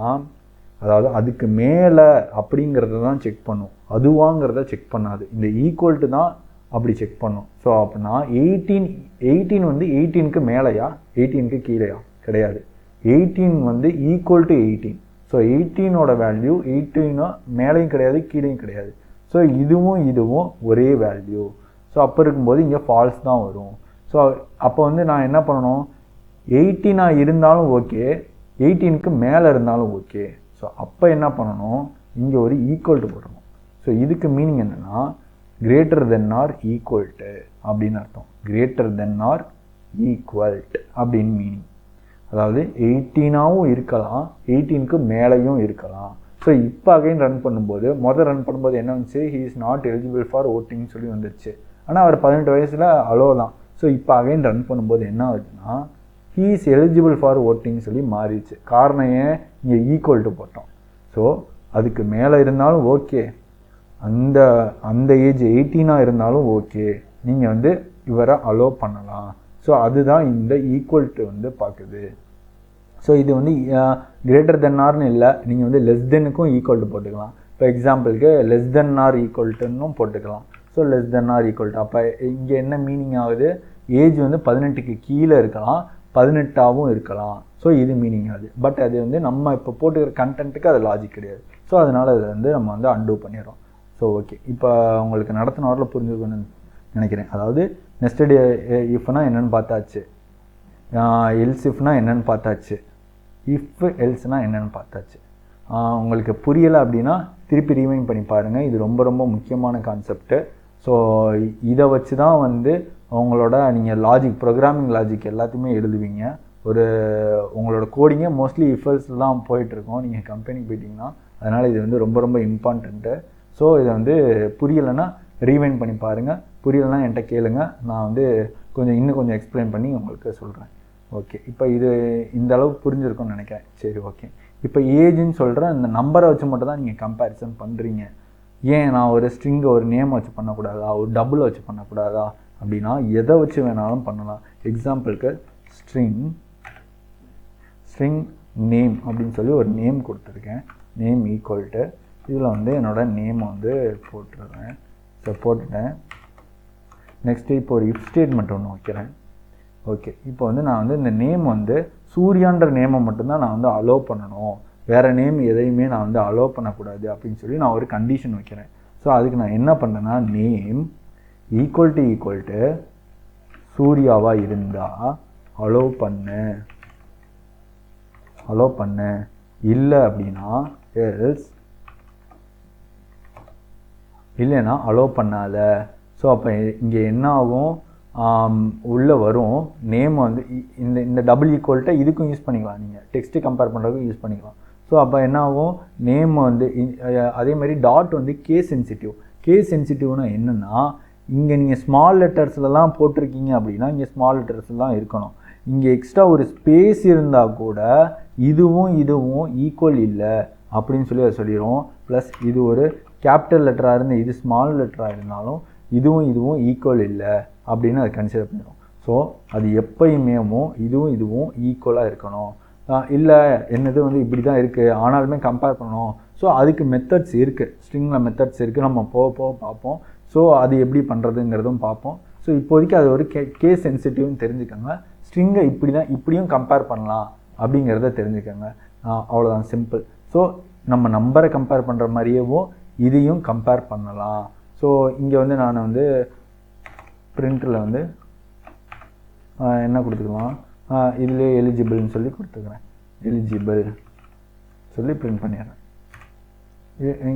அதாவது அதுக்கு மேலே அப்படிங்கிறத தான் செக் பண்ணும், அதுவாங்கிறத செக் பண்ணாது. இந்த ஈக்குவல்ட்டு தான் அப்படி செக் பண்ணும். ஸோ அப்படின்னா 18 வந்து 18க்கு மேலேயா 18க்கு கீழேயா கிடையாது. 18 வந்து ஈக்குவல் டு 18. ஸோ 18ஓட வேல்யூ 18 மேலேயும் கிடையாது கீழேயும் கிடையாது. ஸோ இதுவும் ஒரே வேல்யூ. ஸோ அப்போ இருக்கும்போது இங்கே ஃபால்ஸ் தான் வரும். ஸோ அப்போ வந்து நான் என்ன பண்ணணும், 18 இருந்தாலும் ஓகே, 18க்கு மேலே இருந்தாலும் ஓகே. ஸோ அப்போ என்ன பண்ணணும், இங்கே ஒரு ஈக்குவல் டு போடணும். ஸோ இதுக்கு மீனிங் என்னென்னா, greater than or equal to அப்படின்னு அர்த்தம். கிரேட்டர் தென் ஆர் ஈக்குவல் அப்படின்னு மீனிங். அதாவது 18ஆகவும் இருக்கலாம், 18க்கு மேலேயும் இருக்கலாம். ஸோ இப்போ அகைன் ரன் பண்ணும்போது, ரன் பண்ணும்போது என்ன வந்துச்சு, he is not eligible for voting சொல்லி வந்துருச்சு. ஆனால் அவர் 18 வயசில் அலோ தான். ஸோ இப்போ அகைன் ரன் பண்ணும்போது என்ன ஆகுதுன்னா, he is eligible for voting சொல்லி மாறிடுச்சு. காரணம் ஏன், இங்கே ஈக்குவல் டு போட்டோம். ஸோ அதுக்கு மேலே இருந்தாலும் ஓகே, அந்த ஏஜ் 18 இருந்தாலும் ஓகே, நீங்கள் வந்து இவரை அலோ பண்ணலாம். ஸோ அதுதான் இந்த ஈக்குவல் டு வந்து பார்க்குது. ஸோ இது வந்து கிரேட்டர் தென் ஆர்னு இல்லை, நீங்கள் வந்து லெஸ் தென்னுக்கும் ஈக்குவல் டு போட்டுக்கலாம். இப்போ எக்ஸாம்பிளுக்கு லெஸ் தென் ஆர் ஈக்குவல் டுன்னும் போட்டுக்கலாம். So less than or equal to, அப்போ இங்கே என்ன மீனிங் ஆகுது, ஏஜ் வந்து 18க்கு கீழே இருக்கலாம், 18ஆகவும் இருக்கலாம். ஸோ இது மீனிங் ஆகுது. பட் அது வந்து நம்ம இப்போ போட்டுக்கிற கண்டென்ட்டுக்கு அது லாஜிக் கிடையாது. ஸோ அதனால் அதை வந்து நம்ம வந்து அன்டூ பண்ணிடுறோம். ஸோ ஓகே, இப்போ உங்களுக்கு நடத்தின வாரில் புரிஞ்சுக்கணும்னு நினைக்கிறேன். அதாவது நெஸ்டட் இஃப்னா என்னென்னு பார்த்தாச்சு, எல்ஸ் இஃப்னா என்னென்னு பார்த்தாச்சு, இஃப் எல்ஸ்னால் என்னென்னு பார்த்தாச்சு. உங்களுக்கு புரியலை அப்படின்னா திருப்பி ரீவைண்ட் பண்ணி பாருங்கள். இது ரொம்ப ரொம்ப முக்கியமான கான்செப்ட்டு. ஸோ இதை வச்சு தான் வந்து உங்களோட நீங்கள் லாஜிக், ப்ரோக்ராமிங் லாஜிக் எல்லாத்தையுமே எழுதுவீங்க. உங்களோட கோடிங்கே மோஸ்ட்லி இஃபல்ஸ் தான் போயிட்டுருக்கோம் நீங்கள் கம்பெனிக்கு போயிட்டிங்கன்னா. அதனால் இது வந்து ரொம்ப ரொம்ப இம்பார்ட்டண்ட்டு. ஸோ இதை வந்து புரியலைன்னா ரீவைண்ட் பண்ணி பாருங்கள், புரியலைன்னா என்கிட்ட கேளுங்க, நான் வந்து இன்னும் கொஞ்சம் எக்ஸ்பிளைன் பண்ணி உங்களுக்கு சொல்கிறேன். ஓகே, இப்போ இது இந்த அளவுக்கு புரிஞ்சிருக்கும்னு நினைக்கிறேன். சரி, ஓகே. இப்போ ஏஜ்னு சொல்கிற இந்த நம்பரை வச்சு மட்டும் தான் நீங்கள் கம்பேரிசன் பண்ணுறீங்க. ஏன் நான் ஒரு ஸ்ட்ரிங்கை ஒரு நேம் வச்சு பண்ணக்கூடாதா, ஒரு டபுள் வச்சு பண்ணக்கூடாதா அப்படின்னா எதை வச்சு வேணாலும் பண்ணலாம். எக்ஸாம்பிளுக்கு ஸ்ட்ரிங் நேம் அப்படின்னு சொல்லி ஒரு நேம் கொடுத்துருக்கேன். நேம் ஈக்குவல் டு, இதில் வந்து என்னோடய நேம் வந்து போட்டுருவேன். ஸோ போட்டுட்டேன். நெக்ஸ்ட்டு இப்போ ஒரு இஃப் ஸ்டேட்மெண்ட் ஒன்று வைக்கிறேன். ஓகே, இப்போ வந்து நான் வந்து இந்த நேம் வந்து சூர்யான்ற நேமை மட்டும்தான் நான் வந்து அலோவ் பண்ணணும், வேறு நேம் எதையுமே நான் வந்து அலோவ் பண்ணக்கூடாது அப்படின்னு சொல்லி நான் ஒரு கண்டிஷன் வைக்கிறேன். ஸோ அதுக்கு நான் என்ன பண்ணேன்னா, நேம் ஈக்குவல் டு சூர்யாவாக இருந்தால் அலோவ் பண்ணு அலோ பண்ணு, இல்லை அப்படின்னா எல்ஸ், இல்லைன்னா அலோ பண்ணாத. ஸோ அப்போ இங்கே என்ன ஆகும், உள்ளே வரும் நேம் வந்து இந்த டபுள் ஈக்குவல்ட்டை இதுக்கும் யூஸ் பண்ணிக்கலாம், நீங்கள் டெக்ஸ்ட்டு கம்பேர் பண்ணுறதுக்கும் யூஸ் பண்ணிக்கலாம். ஸோ அப்போ என்ன ஆகும், நேம் வந்து அதே மாதிரி டாட் வந்து கேஸ் சென்சிட்டிவ். கேஸ் சென்சிட்டிவ்னா என்னென்னா, இங்கே நீங்கள் ஸ்மால் லெட்டர்ஸ்லாம் போட்டிருக்கீங்க அப்படின்னா இங்கே ஸ்மால் லெட்டர்ஸ்லாம் இருக்கணும். இங்கே எக்ஸ்ட்ரா ஒரு ஸ்பேஸ் இருந்தால் கூட இதுவும் ஈக்குவல் இல்லை அப்படின்னு சொல்லி அதை சொல்லிடுவோம். ப்ளஸ் இது ஒரு கேபிட்டல் லெட்டராக இருந்து இது ஸ்மால் லெட்டராக இருந்தாலும் இதுவும் ஈக்குவல் இல்லை அப்படின்னு அதை கன்சிடர் பண்ணிடும். ஸோ அது எப்பயுமேவும் இதுவும் ஈக்குவலாக இருக்கணும். இல்லை என்னது வந்து இப்படி தான் இருக்குது ஆனாலுமே கம்பேர் பண்ணணும். ஸோ அதுக்கு மெத்தட்ஸ் இருக்குது, ஸ்ட்ரிங்கில் மெத்தட்ஸ் இருக்குது, நம்ம போக பார்ப்போம். ஸோ அது எப்படி பண்ணுறதுங்கிறதும் பார்ப்போம். ஸோ இப்போதைக்கு அது ஒரு கேஸ் சென்சிட்டிவ்னு தெரிஞ்சுக்கோங்க. ஸ்ட்ரிங்கை இப்படியும் கம்பேர் பண்ணலாம் அப்படிங்கிறத தெரிஞ்சுக்கோங்க. அவ்வளோதான், சிம்பிள். ஸோ நம்ம நம்பரை கம்பேர் பண்ணுற மாதிரியேவும் இதையும் கம்பேர் பண்ணலாம். ஸோ இங்கே வந்து நான் வந்து பிரிண்டரில் வந்து என்ன கொடுத்துக்கலாம், இதிலே எலிஜிபிள்னு சொல்லி கொடுத்துக்கிறேன். எலிஜிபிள் சொல்லி பிரிண்ட் பண்ணிடுறேன்.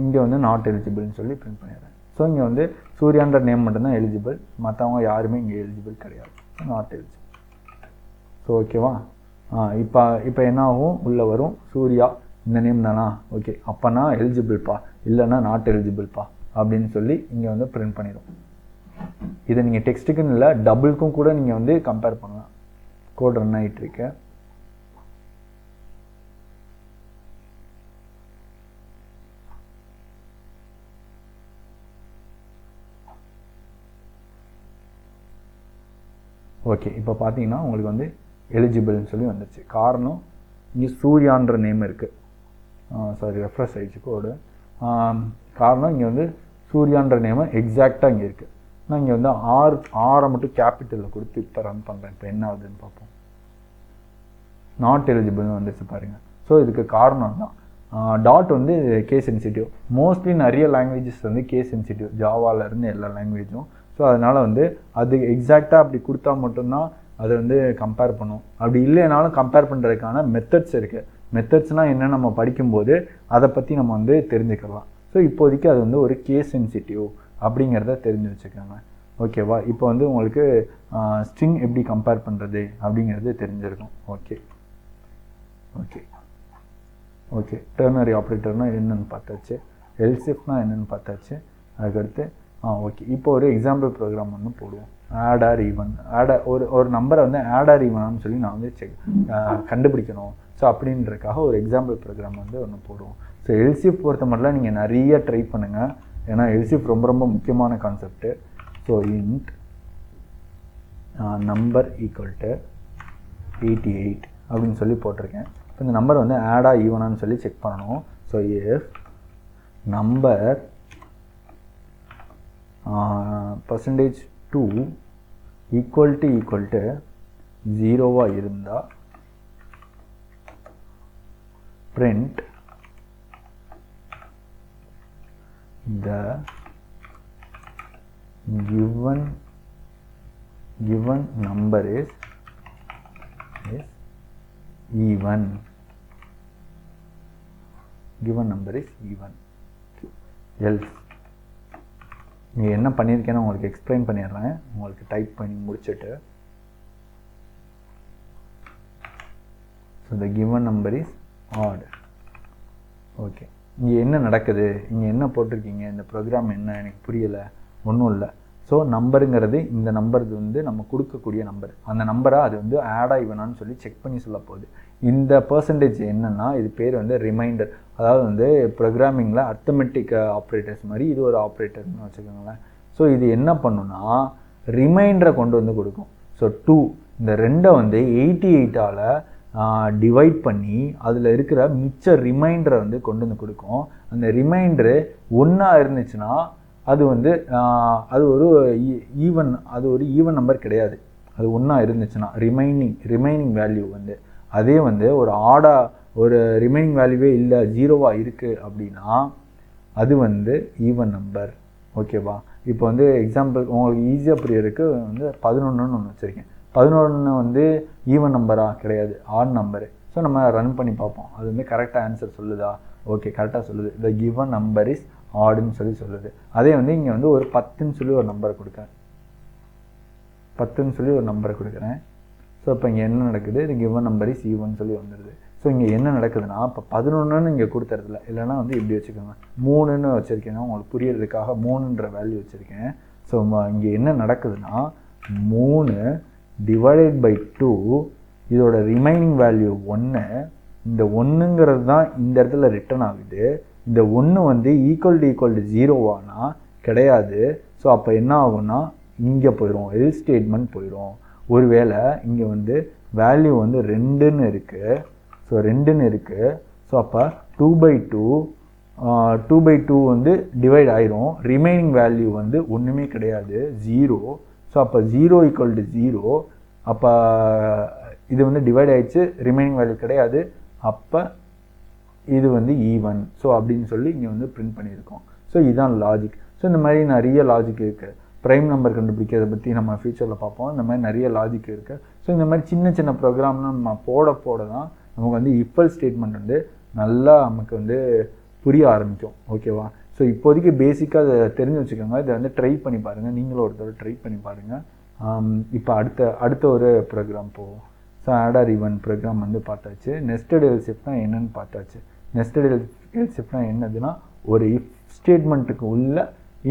இங்கே வந்து நாட் எலிஜிபிள்னு சொல்லி பிரிண்ட் பண்ணிடுறேன். ஸோ இங்கே வந்து சூர்யான்ற நேம் மட்டும்தான் எலிஜிபிள், மற்றவங்க யாருமே இங்கே எலிஜிபிள் கிடையாது, நாட் எலிஜிபிள். ஸோ ஓகேவா. இப்போ என்ன ஆகும், உள்ளே வரும் சூர்யா இந்த நேம் தானா, ஓகே அப்போனா எலிஜிபிள்ப்பா, இல்லைன்னா நாட் எலிஜிபிள்ப்பா அப்படின்னு சொல்லி இங்கே வந்து பிரிண்ட் பண்ணிடும். இதை நீங்கள் டெக்ஸ்ட்டுக்குன்னு இல்லை டபுளுக்கும் கூட நீங்கள் வந்து கம்பேர் பண்ணலாம். கோட் ரன் ஆகிட்டு இருக்கு. ஓகே, இப்போ பார்த்தீங்கன்னா உங்களுக்கு வந்து எலிஜிபிள்னு சொல்லி வந்துடுச்சு. காரணம் இங்கே சூர்யான்ற நேம் இருக்குது, சாரி ரெஃப்ரெஷ் ஆகிடுச்சு கோடு. காரணம் இங்கே வந்து சூர்யான்ற நேமு எக்ஸாக்டாக இங்கே இருக்குது. நான் இங்கே வந்து ஆரை மட்டும் கேபிட்டலில் கொடுத்து இப்போ ரன் பண்ணுறேன். இப்போ என்ன ஆகுதுன்னு பார்ப்போம். நாட் எலிஜிபிள்னு வந்துச்சு பாருங்கள். ஸோ இதுக்கு காரணம் தான் டாட் வந்து கேஸ் சென்சிட்டிவ். மோஸ்ட்லி நிறைய லாங்குவேஜஸ் வந்து கேஸ் சென்சிட்டிவ், ஜாவாலேருந்து எல்லா லாங்குவேஜும். ஸோ அதனால் வந்து அது எக்ஸாக்டாக அப்படி கொடுத்தா மட்டும்தான் அதை வந்து கம்பேர் பண்ணும். அப்படி இல்லைனாலும் கம்பேர் பண்ணுறதுக்கான மெத்தட்ஸ் இருக்குது. மெத்தட்ஸ்னால் என்ன நம்ம படிக்கும்போது அதை பற்றி நம்ம வந்து தெரிஞ்சுக்கலாம். ஸோ இப்போதைக்கு அது வந்து ஒரு கேஸ் சென்சிட்டிவ் அப்படிங்கிறத தெரிஞ்சு வச்சுக்கோங்க. ஓகேவா. இப்போ வந்து உங்களுக்கு ஸ்ட்ரிங் எப்படி கம்பேர் பண்ணுறது அப்படிங்கிறது தெரிஞ்சிருக்கும். ஓகே ஓகே ஓகே டெர்னரி ஆப்ரேட்டர்னால் என்னென்னு பார்த்தாச்சு, எல்சிஃப்னால் என்னென்னு பார்த்தாச்சு. அதுக்கடுத்து ஓகே இப்போ ஒரு எக்ஸாம்பிள் ப்ரோக்ராம் ஒன்று போடுவோம். ஆட் ஆர் ஈவன், ஒரு நம்பரை வந்து ஆட் ஆர் ஈவனான்னு சொல்லி நான் வந்து கண்டுபிடிக்கணும். ஸோ அப்படின்றதுக்காக ஒரு எக்ஸாம்பிள் ப்ரோக்ராம் வந்து ஒன்று போடுவோம். ஸோ எல்சிஎஃப் பொறுத்த மட்டும் நீங்கள் நிறைய ட்ரை பண்ணுங்கள், ஏன்னா எல்சிஎஃப் ரொம்ப ரொம்ப முக்கியமான concept. So int number equal to 88 அப்படின்னு சொல்லி போட்டிருக்கேன். இப்போ இந்த நம்பர் வந்து ஆடா ஈவனான்னு சொல்லி செக் பண்ணணும். So if number %2 equal to 0 இருந்தால் print the given number is even. Given number is even. Else நீங்கள் என்ன பண்ணியிருக்கேன்னு உங்களுக்கு எக்ஸ்பிளைன் பண்ணிடுறேன். உங்களுக்கு டைப் பண்ணி முடிச்சுட்டு so the given number is odd. Okay, இங்கே என்ன நடக்குது, இங்கே என்ன போட்டிருக்கீங்க, இந்த ப்ரோக்ராம் என்ன எனக்கு புரியலை, ஒன்றும் இல்லை. ஸோ நம்பருங்கிறது இந்த நம்பருக்கு வந்து நம்ம கொடுக்கக்கூடிய நம்பர், அந்த நம்பரை அது வந்து ஆட் ஆகிவனான்னு சொல்லி செக் பண்ணி சொல்ல போகுது. இந்த பர்சன்டேஜ் என்னென்னா இது பேர் வந்து ரிமைண்டர். அதாவது வந்து ப்ரோக்ராமிங்கில் அர்த்தமெட்டிக் ஆப்ரேட்டர்ஸ் மாதிரி இது ஒரு ஆப்ரேட்டர்னு வச்சுக்கோங்களேன். ஸோ இது என்ன பண்ணுன்னா ரிமைண்டரை கொண்டு வந்து கொடுக்கும். ஸோ 2 இந்த 2 வந்து 88ஆல் டிவைட் பண்ணி அதில் இருக்கிற மிச்ச ரிமைண்டரை வந்து கொண்டு வந்து கொடுக்கும். அந்த ரிமைண்டரு 1 இருந்துச்சுன்னா அது வந்து அது ஒரு ஈவன், அது ஒரு ஈவன் நம்பர் கிடையாது. அது 1 இருந்துச்சுன்னா ரிமைனிங் வேல்யூ வந்து அதே வந்து ஒரு ஒரு ரிமைனிங் வேல்யூவே இல்லை 0 இருக்குது அப்படின்னா அது வந்து ஈவன் நம்பர். ஓகேவா. இப்போ வந்து எக்ஸாம்பிள் உங்களுக்கு ஈஸியாக புரியறதுக்கு வந்து 11ன்னு ஒன்று வச்சுருக்கேன். 11 வந்து ஈவன் நம்பரா கிடையாது, ஆட் நம்பரு. ஸோ நம்ம ரன் பண்ணி பார்ப்போம். அது வந்து கரெக்டாக ஆன்சர் சொல்லுதா? ஓகே, கரெக்டாக சொல்லுது. த கிவன் நம்பர் இஸ் ஆடுன்னு சொல்லுது. அதே வந்து இங்கே வந்து ஒரு 10ன்னு சொல்லி ஒரு நம்பரை கொடுக்குறேன். 10ன்னு சொல்லி ஒரு நம்பரை கொடுக்குறேன். ஸோ இப்போ இங்கே என்ன நடக்குது? இது கிவன் நம்பர் இஸ் ஈவன் சொல்லி வந்துடுது. ஸோ இங்கே என்ன நடக்குதுன்னா, இப்போ 11ன்னு இங்கே கொடுத்துறதுல, இல்லைனா வந்து இப்படி வச்சுக்கோங்க, 3ன்னு வச்சுருக்கேன்னா உங்களுக்கு புரியறதுக்காக 3ன்ற வேல்யூ வச்சுருக்கேன். ஸோ இங்கே என்ன நடக்குதுன்னா 3 டிவைடட் பை 2, இதோட ரிமைனிங் வேல்யூ 1. இந்த 1ங்கிறது தான் இந்த இடத்துல ரிட்டர்ன் ஆகுது. இந்த 1 வந்து ஈக்குவல் டு 0வானா கிடையாது. ஸோ அப்போ என்ன ஆகும்னா இங்கே போயிடும், எல் ஸ்டேட்மெண்ட் போயிடும். ஒருவேளை இங்கே வந்து வேல்யூ வந்து 2ன்னு இருக்குது. ஸோ 2ன்னு இருக்குது. ஸோ அப்போ 2/2 வந்து டிவைட் ஆயிரும். ரிமைனிங் வேல்யூ வந்து ஒன்றுமே கிடையாது, 0. ஸோ அப்போ 0 = 0. அப்போ இது வந்து டிவைட் ஆயிடுச்சு, ரிமைனிங் வேல்யூ கிடையாது. அப்போ இது வந்து ஈவன். ஸோ அப்படின்னு சொல்லி இங்கே வந்து பிரிண்ட் பண்ணியிருக்கோம். ஸோ இதுதான் லாஜிக். ஸோ இந்த மாதிரி நிறைய லாஜிக் இருக்குது. ப்ரைம் நம்பர் கண்டுபிடிக்கிறத பற்றி நம்ம ஃபியூச்சரில் பார்ப்போம். இந்த மாதிரி நிறைய லாஜிக் இருக்குது. ஸோ இந்த மாதிரி சின்ன சின்ன ப்ரோக்ராம்லாம் நம்ம போட தான் நமக்கு வந்து இஃபல் ஸ்டேட்மெண்ட் வந்து நல்லா நமக்கு வந்து புரிய ஆரம்பிக்கும். ஓகேவா? ஸோ இப்போதைக்கு பேசிக்காக அதை தெரிஞ்சு வச்சுக்கோங்க. இதை வந்து ட்ரை பண்ணி பாருங்கள். நீங்களும் ஒரு தடவை ட்ரை பண்ணி பாருங்கள். இப்போ அடுத்த ஒரு ப்ரோக்ராம் போவோம். ஸோ ஆடர் ஈவன் ப்ரோக்ராம் வந்து பார்த்தாச்சு. நெஸ்டட் எல்ஸ் இஃப்னா என்னென்னு பார்த்தாச்சு. நெஸ்டட் எல்ஸ் இஃப்னா என்னதுன்னா, ஒரு இஃப் ஸ்டேட்மெண்ட்டுக்கு உள்ள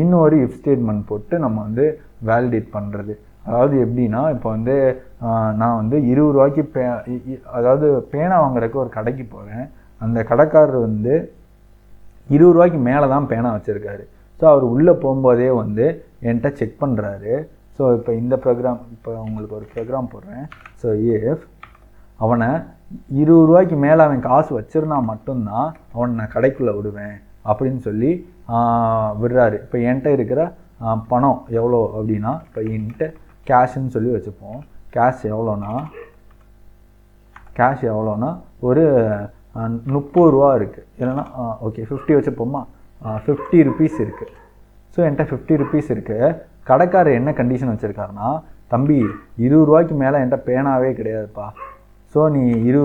இன்னொரு இஃப் ஸ்டேட்மெண்ட் போட்டு நம்ம வந்து வேலிடேட் பண்ணுறது. அதாவது எப்படின்னா, இப்போ வந்து நான் வந்து 20 ரூபாய்க்கு அதாவது பேனா வாங்குறதுக்கு ஒரு கடைக்கு போகிறேன். அந்த கடைக்காரர் வந்து 20 ரூபாய்க்கு மேலே தான் பேனா வச்சுருக்காரு. ஸோ அவர் உள்ளே போகும்போதே வந்து என்கிட்ட செக் பண்ணுறாரு. ஸோ இப்போ இந்த ப்ரோக்ராம், இப்போ உங்களுக்கு ஒரு ப்ரோக்ராம் போடுறேன். ஸோ இஃப் அவனை 20 ரூபாய்க்கு மேலே அவன் காசு வச்சுருந்தா மட்டும்தான் அவனை நான் கடைக்குள்ளே விடுவேன் அப்படின்னு சொல்லி விடுறாரு. இப்போ என்கிட்ட இருக்கிற பணம் எவ்வளோ அப்படின்னா, இப்போ என்கிட்ட கேஷுன்னு சொல்லி வச்சுப்போம். கேஷ் எவ்வளோனா ஒரு 30 ரூபா இருக்குது. இல்லைன்னா ஓகே 50 வச்சுப்போமா, 50 ருபீஸ் இருக்குது. ஸோ என்கிட்ட 50 ருபீஸ் இருக்குது. கடைக்காரர் என்ன கண்டிஷன் வச்சுருக்காருன்னா, தம்பி 20 ரூபாய்க்கு மேலே என்கிட்ட பேனாவே கிடையாதுப்பா. ஸோ நீ 20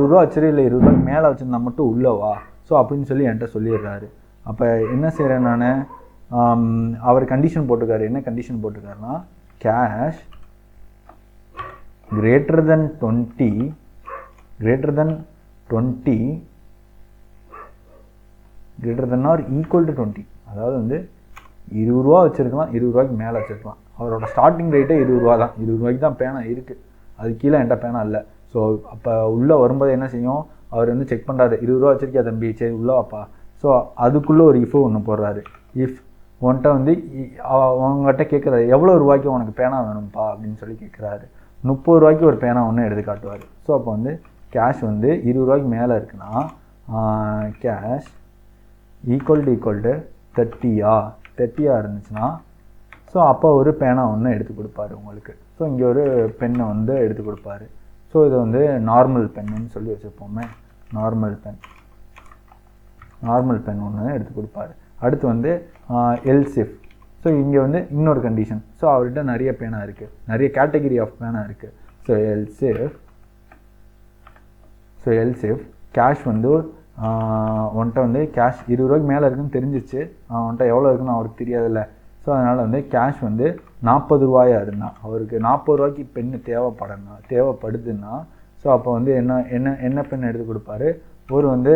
ரூபா வச்சுரு, இல்லை 20 ரூபாய்க்கு மேலே வச்சுருந்தா மட்டும் உள்ளவா. ஸோ அப்படின்னு சொல்லி என்கிட்ட சொல்லிடுறாரு. அப்போ என்ன செய்கிறேன் நான், அவர் கண்டிஷன் போட்டிருக்காரு. என்ன condition போட்டிருக்காருன்னா, cash greater than 20 greater than or equal to 20. அதாவது வந்து 20 ரூபா வச்சுருக்கலாம், 20 ரூபாய்க்கு மேலே வச்சுருக்கலாம். அவரோட ஸ்டார்டிங் ரேட்டே 20 ரூபா தான். 20 ரூபாய்க்கு தான் பேனா இருக்குது, அது கீழே என்கிட்ட பேனா இல்லை. ஸோ அப்போ உள்ளே வரும்போது என்ன செய்யும், அவர் வந்து செக் பண்ணுறாரு. 20 ரூபா வச்சுருக்கியா தம்பி, சரி உள்ளே வாப்பா. ஸோ அதுக்குள்ளே ஒரு இஃப் ஒன்று போடுறாரு. இஃப் உன்கிட்ட வந்து அவங்ககிட்ட கேட்குறாரு, எவ்வளோ ரூபாய்க்கு உனக்கு பேனா வேணும்ப்பா அப்படின்னு சொல்லி கேட்குறாரு. 30 ரூபாய்க்கு ஒரு பேனா ஒன்று எடுத்து காட்டுவார். ஸோ அப்போ வந்து கேஷ் வந்து 20 ரூபாய்க்கு மேலே இருக்குன்னா கேஷ் ஈக்குவல் டு 30 இருந்துச்சுன்னா, ஸோ அப்போ ஒரு பேனா ஒன்று எடுத்து கொடுப்பாரு உங்களுக்கு. ஸோ இங்கே ஒரு பெண்ணை வந்து எடுத்து கொடுப்பாரு. ஸோ இதை வந்து நார்மல் பென்னு சொல்லி வச்சுப்போமே. நார்மல் பென் ஒன்று எடுத்து கொடுப்பாரு. அடுத்து வந்து எல்ஸ் இஃப். ஸோ இங்கே வந்து இன்னொரு கண்டிஷன். ஸோ அவர்கிட்ட நிறைய பேனா இருக்குது, நிறைய கேட்டகிரி ஆஃப் பேனா இருக்குது. ஸோ எல்ஸ் இஃப் கேஷ் வந்து உன்கிட்ட வந்து கேஷ் 20 ரூபாய்க்கு மேலே இருக்குன்னு தெரிஞ்சிச்சு, அவன்கிட்ட எவ்வளோ இருக்குன்னு அவருக்கு தெரியாதில்ல. ஸோ அதனால் வந்து கேஷ் வந்து 40 ரூபாயாக இருந்தான். அவருக்கு 40 ரூபாய்க்கு பென்னு தேவைப்படுதுன்னா, ஸோ அப்போ வந்து என்ன பென் எடுத்து கொடுப்பாரு, ஒரு வந்து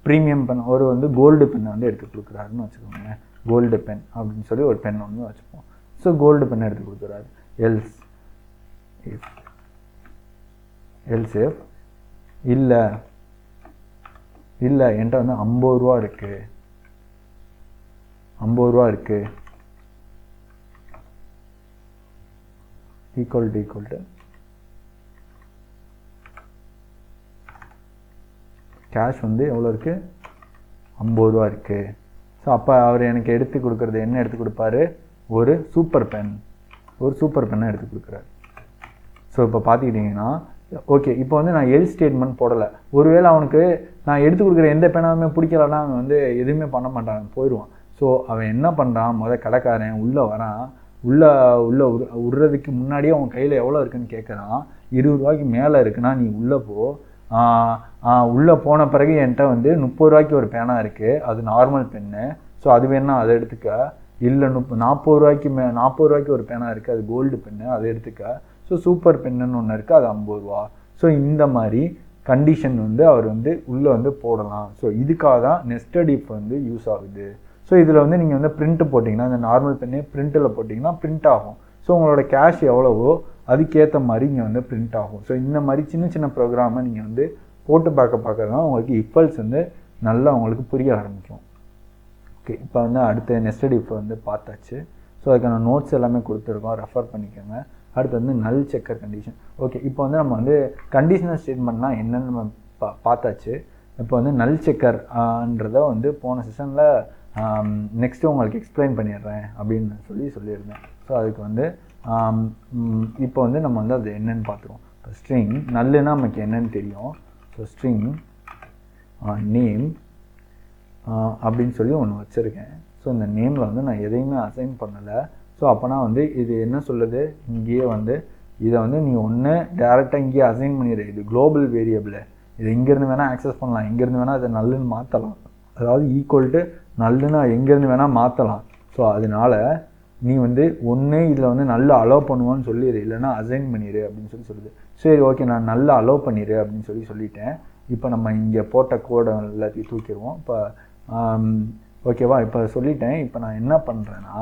ப்ரீமியம் பென், ஒரு வந்து கோல்டு பென்னை வந்து எடுத்து கொடுக்குறாருன்னு வச்சுக்கோங்க. கோல்டு பென் அப்படின்னு சொல்லி ஒரு பென் ஒன்று வச்சுப்போம். ஸோ கோல்டு பென் எடுத்து கொடுக்குறாரு. எல்ஸ் இஃப் இல்லை என்கிட்ட வந்து 50 ரூபா இருக்குது, ஈக்குவல் டு கேஷ் வந்து எவ்வளோ இருக்குது, 50 ரூபா இருக்குது. ஸோ அப்போ அவர் எனக்கு எடுத்து கொடுக்குறது என்ன எடுத்து கொடுப்பாரு, ஒரு சூப்பர் பென்னை எடுத்து கொடுக்குறாரு. ஸோ இப்போ பார்த்துக்கிட்டிங்கன்னா ஓகே, இப்போ வந்து நான் எல் ஸ்டேட்மெண்ட் போடலை. ஒருவேளை அவனுக்கு நான் எடுத்து கொடுக்குற எந்த பேனாவுமே பிடிக்கலன்னா அவன் வந்து எதுவுமே பண்ண மாட்டான், போயிடுவான். ஸோ அவன் என்ன பண்ணுறான், கடைக்காரன் உள்ளே வரான். உள்ளே விடுறதுக்கு முன்னாடியே அவன் கையில் எவ்வளோ இருக்குன்னு கேட்குறான். 20 ரூபாய்க்கு மேலே இருக்குன்னா நீ உள்ளே போ, உள்ளே போன பிறகு என்கிட்ட வந்து 30 ரூபாய்க்கு ஒரு பேனா இருக்குது, அது நார்மல் பென்னு, ஸோ அது வேணா அதை எடுத்துக்க. இல்லை 40 ரூபாய்க்கு ஒரு பேனா இருக்குது, அது கோல்டு பென்னு, அதை எடுத்துக்க. ஸோ சூப்பர் பென்னுன்னு ஒன்று இருக்குது, அது 50 ரூபா. ஸோ இந்த மாதிரி கண்டிஷன் வந்து அவர் வந்து உள்ளே வந்து போடலாம். ஸோ இதுக்காக தான் நெஸ்டட் இஃப் வந்து யூஸ் ஆகுது. ஸோ இதில் வந்து நீங்கள் வந்து பிரிண்ட் போட்டிங்கன்னா, இந்த நார்மல் பெண்ணே பிரிண்ட்டில் போட்டிங்கன்னா பிரிண்ட் ஆகும். ஸோ உங்களோட கேஷ் எவ்வளவோ அதுக்கேற்ற மாதிரி இங்கே வந்து பிரிண்ட் ஆகும். ஸோ இந்த மாதிரி சின்ன சின்ன ப்ரோக்ராமை நீங்கள் வந்து போட்டு பார்க்க தான் உங்களுக்கு இஃபல்ஸ் வந்து நல்லா உங்களுக்கு புரிய ஆரம்பிக்கும். ஓகே, இப்போ வந்து அடுத்த நெஸ்டட் இஃப் வந்து பார்த்தாச்சு. ஸோ அதுக்கான நோட்ஸ் எல்லாமே கொடுத்துருக்கோம், ரெஃபர் பண்ணிக்கோங்க. அடுத்து வந்து நல் செக்கர் கண்டிஷன். ஓகே, இப்போ வந்து நம்ம வந்து கண்டிஷனல் ஸ்டேட்மெண்ட்னா என்னென்னு நம்ம பார்த்தாச்சு. இப்போ வந்து நல் செக்கர்ன்றதை வந்து போன செஷனில் நெக்ஸ்ட்டு உங்களுக்கு எக்ஸ்பிளைன் பண்ணிடுறேன் அப்படின்னு சொல்லியிருந்தேன். ஸோ அதுக்கு வந்து இப்போ வந்து நம்ம வந்து அது என்னென்னு பார்த்துருவோம். இப்போ ஸ்ட்ரிங் நல்லுன்னா நமக்கு என்னென்னு தெரியும். ஸோ ஸ்ட்ரிங் நேம் அப்படின்னு சொல்லி ஒன்று வச்சுருக்கேன். ஸோ இந்த நேமில் வந்து நான் எதையுமே அசைன் பண்ணலை. ஸோ அப்போனா வந்து இது என்ன சொல்லுது, இங்கேயே வந்து இதை வந்து நீ ஒன்று டேரெக்டாக இங்கேயே அசைன் பண்ணிடு. இது குளோபல் வேரியபிள், இது எங்கேருந்து வேணால் ஆக்சஸ் பண்ணலாம், எங்கேருந்து வேணால் அதை நல்லுன்னு மாற்றலாம். அதாவது ஈக்குவல் டு நல்லுன்னா எங்கேருந்து வேணால் மாற்றலாம். ஸோ அதனால் நீ வந்து ஒன்று இதில் வந்து நல்லா அலோவ் பண்ணுவான்னு சொல்லிடு, இல்லைனா அசைன் பண்ணிடு அப்படின்னு சொல்லுது. சரி, ஓகே, நான் நல்லா அலோவ் பண்ணிடு அப்படின்னு சொல்லிட்டேன். இப்போ நம்ம இங்கே போட்ட கோடை எல்லாத்தையும் தூக்கிடுவோம். இப்போ ஓகேவா, இப்போ சொல்லிட்டேன். இப்போ நான் என்ன பண்ணுறேன்னா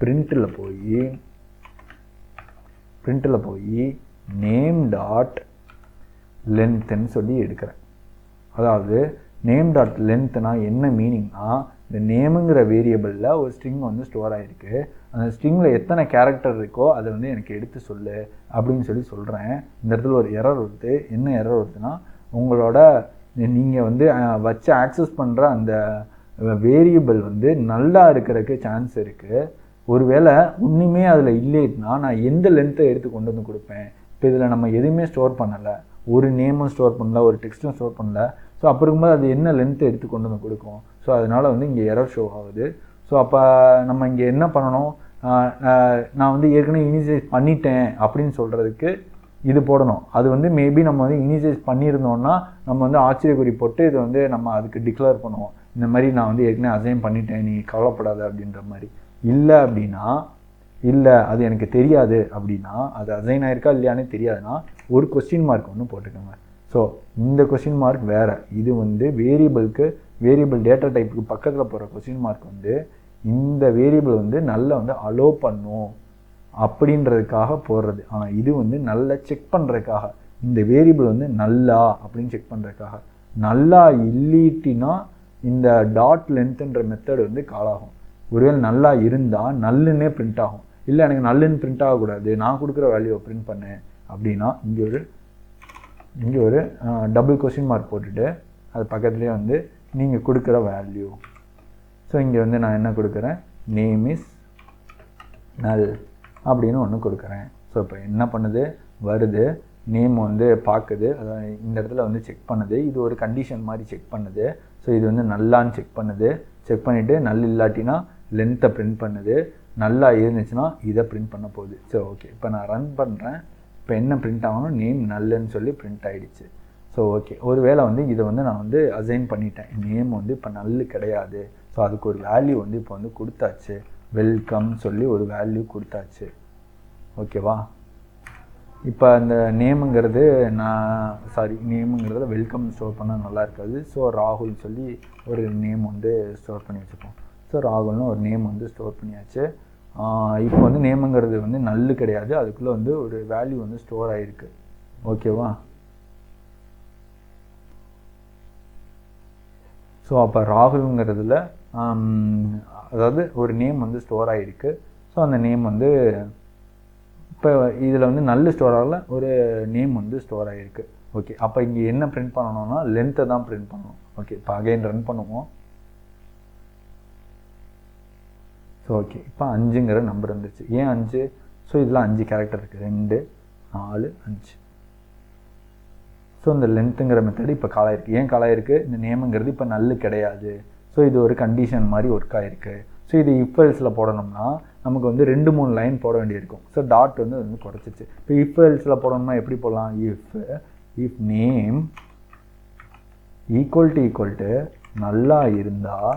பிரிண்ட்டில் போய் நேம் டாட் லென்த்துன்னு சொல்லி எடுக்கிறேன். அதாவது நேம் டாட் லென்த்னா என்ன மீனிங்னா, இந்த நேமுங்கிற வேரியபிளில் ஒரு ஸ்ட்ரிங் வந்து ஸ்டோர் ஆகிருக்கு. அந்த ஸ்ட்ரிங்கில் எத்தனை கேரக்டர் இருக்கோ அதை வந்து எனக்கு எடுத்து சொல்லு அப்படின்னு சொல்கிறேன். இந்த இடத்துல ஒரு எரர் வருது. என்ன எரர் வருதுன்னா, உங்களோட நீங்கள் வந்து வச்சு ஆக்சஸ் பண்ணுற அந்த வேரியபிள் வந்து நல்லா இருக்கிறதுக்கு சான்ஸ் இருக்குது. ஒருவேளை ஒன்றுமே அதில் இல்லைன்னா நான் எந்த லென்த்தை எடுத்து கொண்டு வந்து கொடுப்பேன். இப்போ இதில் நம்ம எதுவுமே ஸ்டோர் பண்ணலை, ஒரு நேமும் ஸ்டோர் பண்ணல, ஒரு டெக்ஸ்ட்டும் ஸ்டோர் பண்ணல. ஸோ அப்போ இருக்கும்போது அது என்ன லென்த்தை எடுத்து கொண்டு வந்து கொடுக்கும். ஸோ அதனால் வந்து இங்கே எரர் ஷோ ஆகுது. ஸோ அப்போ நம்ம இங்கே என்ன பண்ணணும், நான் வந்து ஏற்கனவே இனிஷியலைஸ் பண்ணிட்டேன் அப்படின்னு சொல்கிறதுக்கு இது போடணும். அது வந்து மேபி நம்ம வந்து இனிஷியலைஸ் பண்ணியிருந்தோம்னா நம்ம வந்து ஆச்சரியக்குறி போட்டு இது வந்து நம்ம அதுக்கு டிக்ளேர் பண்ணுவோம், இந்த மாதிரி நான் வந்து ஏற்கனவே அசைன் பண்ணிட்டேன், நீ கவலைப்படாத அப்படின்ற மாதிரி. இல்லை அப்படின்னா, இல்லை அது எனக்கு தெரியாது அப்படின்னா, அது அசைன் ஆயிருக்கா இல்லையானே தெரியாதுன்னா ஒரு கொஸ்டின் மார்க் ஒன்று போட்டுக்கோங்க. ஸோ இந்த கொஸ்டின் மார்க் வேறு, இது வந்து வேரியபிள் டேட்டா டைப்புக்கு பக்கத்தில் போகிற கொஸ்டின் மார்க் வந்து இந்த வேரியபிள் வந்து நல்லா வந்து அலோவ் பண்ணும் அப்படின்றதுக்காக போடுறது. ஆனால் இது வந்து நல்லா செக் பண்ணுறதுக்காக, இந்த வேரியபிள் வந்து நல்லா அப்படின்னு செக் பண்ணுறதுக்காக. நல்லா இல்லிட்டினா இந்த டாட் லென்த்துன்ற மெத்தட் வந்து கால் ஆகும். ஒருவேளை நல்லா இருந்தால் நல்லுன்னே பிரிண்ட் ஆகும். இல்லை எனக்கு நல்லுன்னு பிரிண்ட் ஆகக்கூடாது, நான் கொடுக்குற வேல்யூவை பிரிண்ட் பண்ணேன் அப்படின்னா இங்கே ஒரு டபுள் கொஸ்டின் மார்க் போட்டுட்டு அது பக்கத்துலேயே வந்து நீங்கள் கொடுக்குற வேல்யூ. ஸோ இங்கே வந்து நான் என்ன கொடுக்குறேன், நேம் இஸ் நல் அப்படின்னு ஒன்று கொடுக்குறேன். ஸோ இப்போ என்ன பண்ணுது, வருது, நேம் வந்து பார்க்குது, அதாவது இந்த இடத்துல வந்து செக் பண்ணுது. இது ஒரு கண்டிஷன் மாதிரி செக் பண்ணுது. ஸோ இது வந்து நல்லான்னு செக் பண்ணுது. செக் பண்ணிவிட்டு நல் இல்லாட்டினா லென்த்தை பிரிண்ட் பண்ணுது, நல்லா இருந்துச்சுன்னா இதை பிரிண்ட் பண்ண போகுது. ஸோ ஓகே, இப்போ நான் ரன் பண்ணுறேன். இப்போ என்ன பிரிண்ட் ஆகணும், நேம் நல்லுன்னு சொல்லி பிரிண்ட் ஆகிடுச்சு. ஸோ ஓகே, ஒரு வேளை வந்து இதை வந்து நான் வந்து அசைன் பண்ணிட்டேன், நேம் வந்து இப்போ நல்லு கிடையாது. ஸோ அதுக்கு ஒரு வேல்யூ வந்து இப்போ வந்து கொடுத்தாச்சு, வெல்கம் சொல்லி ஒரு வேல்யூ கொடுத்தாச்சு. ஓகேவா, இப்போ அந்த நேமுங்கிறது நேமுங்கிறத வெல்கம் ஸ்டோர் பண்ணால் நல்லா இருக்காது. ஸோ ராகுல் சொல்லி ஒரு நேம் வந்து ஸ்டோர் பண்ணி வச்சுப்போம். ஸோ ராகுல்னு ஒரு நேம் வந்து ஸ்டோர் பண்ணியாச்சு. இப்போ வந்து நேமுங்கிறது வந்து நல்லு கிடையாது, அதுக்குள்ளே வந்து ஒரு வேல்யூ வந்து ஸ்டோர் ஆகிருக்கு. ஓகேவா, ஸோ அப்போ ராகுல்ங்கிறதுல அதாவது ஒரு நேம் வந்து ஸ்டோர் ஆகிருக்கு. ஸோ அந்த நேம் வந்து இப்போ இதில் வந்து நல்ல ஸ்டோர் ஆகல, ஒரு நேம் வந்து ஸ்டோர் ஆகிருக்கு. ஓகே, அப்போ இங்கே என்ன பிரிண்ட் பண்ணணும்னா லென்த்தை தான் பிரிண்ட் பண்ணணும். ஓகே, இப்போ அகைன் ரன் பண்ணுவோம். ஸோ ஓகே, இப்போ 5ங்கிற நம்பர் வந்துருச்சு. ஏன் 5? ஸோ இதில் 5 கேரக்டர் இருக்குது, 2 4 5. ஸோ இந்த லென்த்துங்கிற மெத்தடு இப்போ கால் ஆயிருக்கு. ஏன் கால் ஆயிருக்கு, இந்த நேமுங்கிறது இப்போ நல்லு கிடையாது. ஸோ இது ஒரு கண்டிஷன் மாதிரி ஒர்க் ஆகிருக்கு. ஸோ இது இஃப் எல்ஸில் போடணும்னா நமக்கு வந்து 2-3 லைன் போட வேண்டியிருக்கும். ஸோ டாட் வந்து குறைச்சிச்சு. இப்போ இஃப் எல்ஸில் போடணும்னா எப்படி போடலாம், இஃப் நேம் ஈக்குவல் டு நல்லா இருந்தால்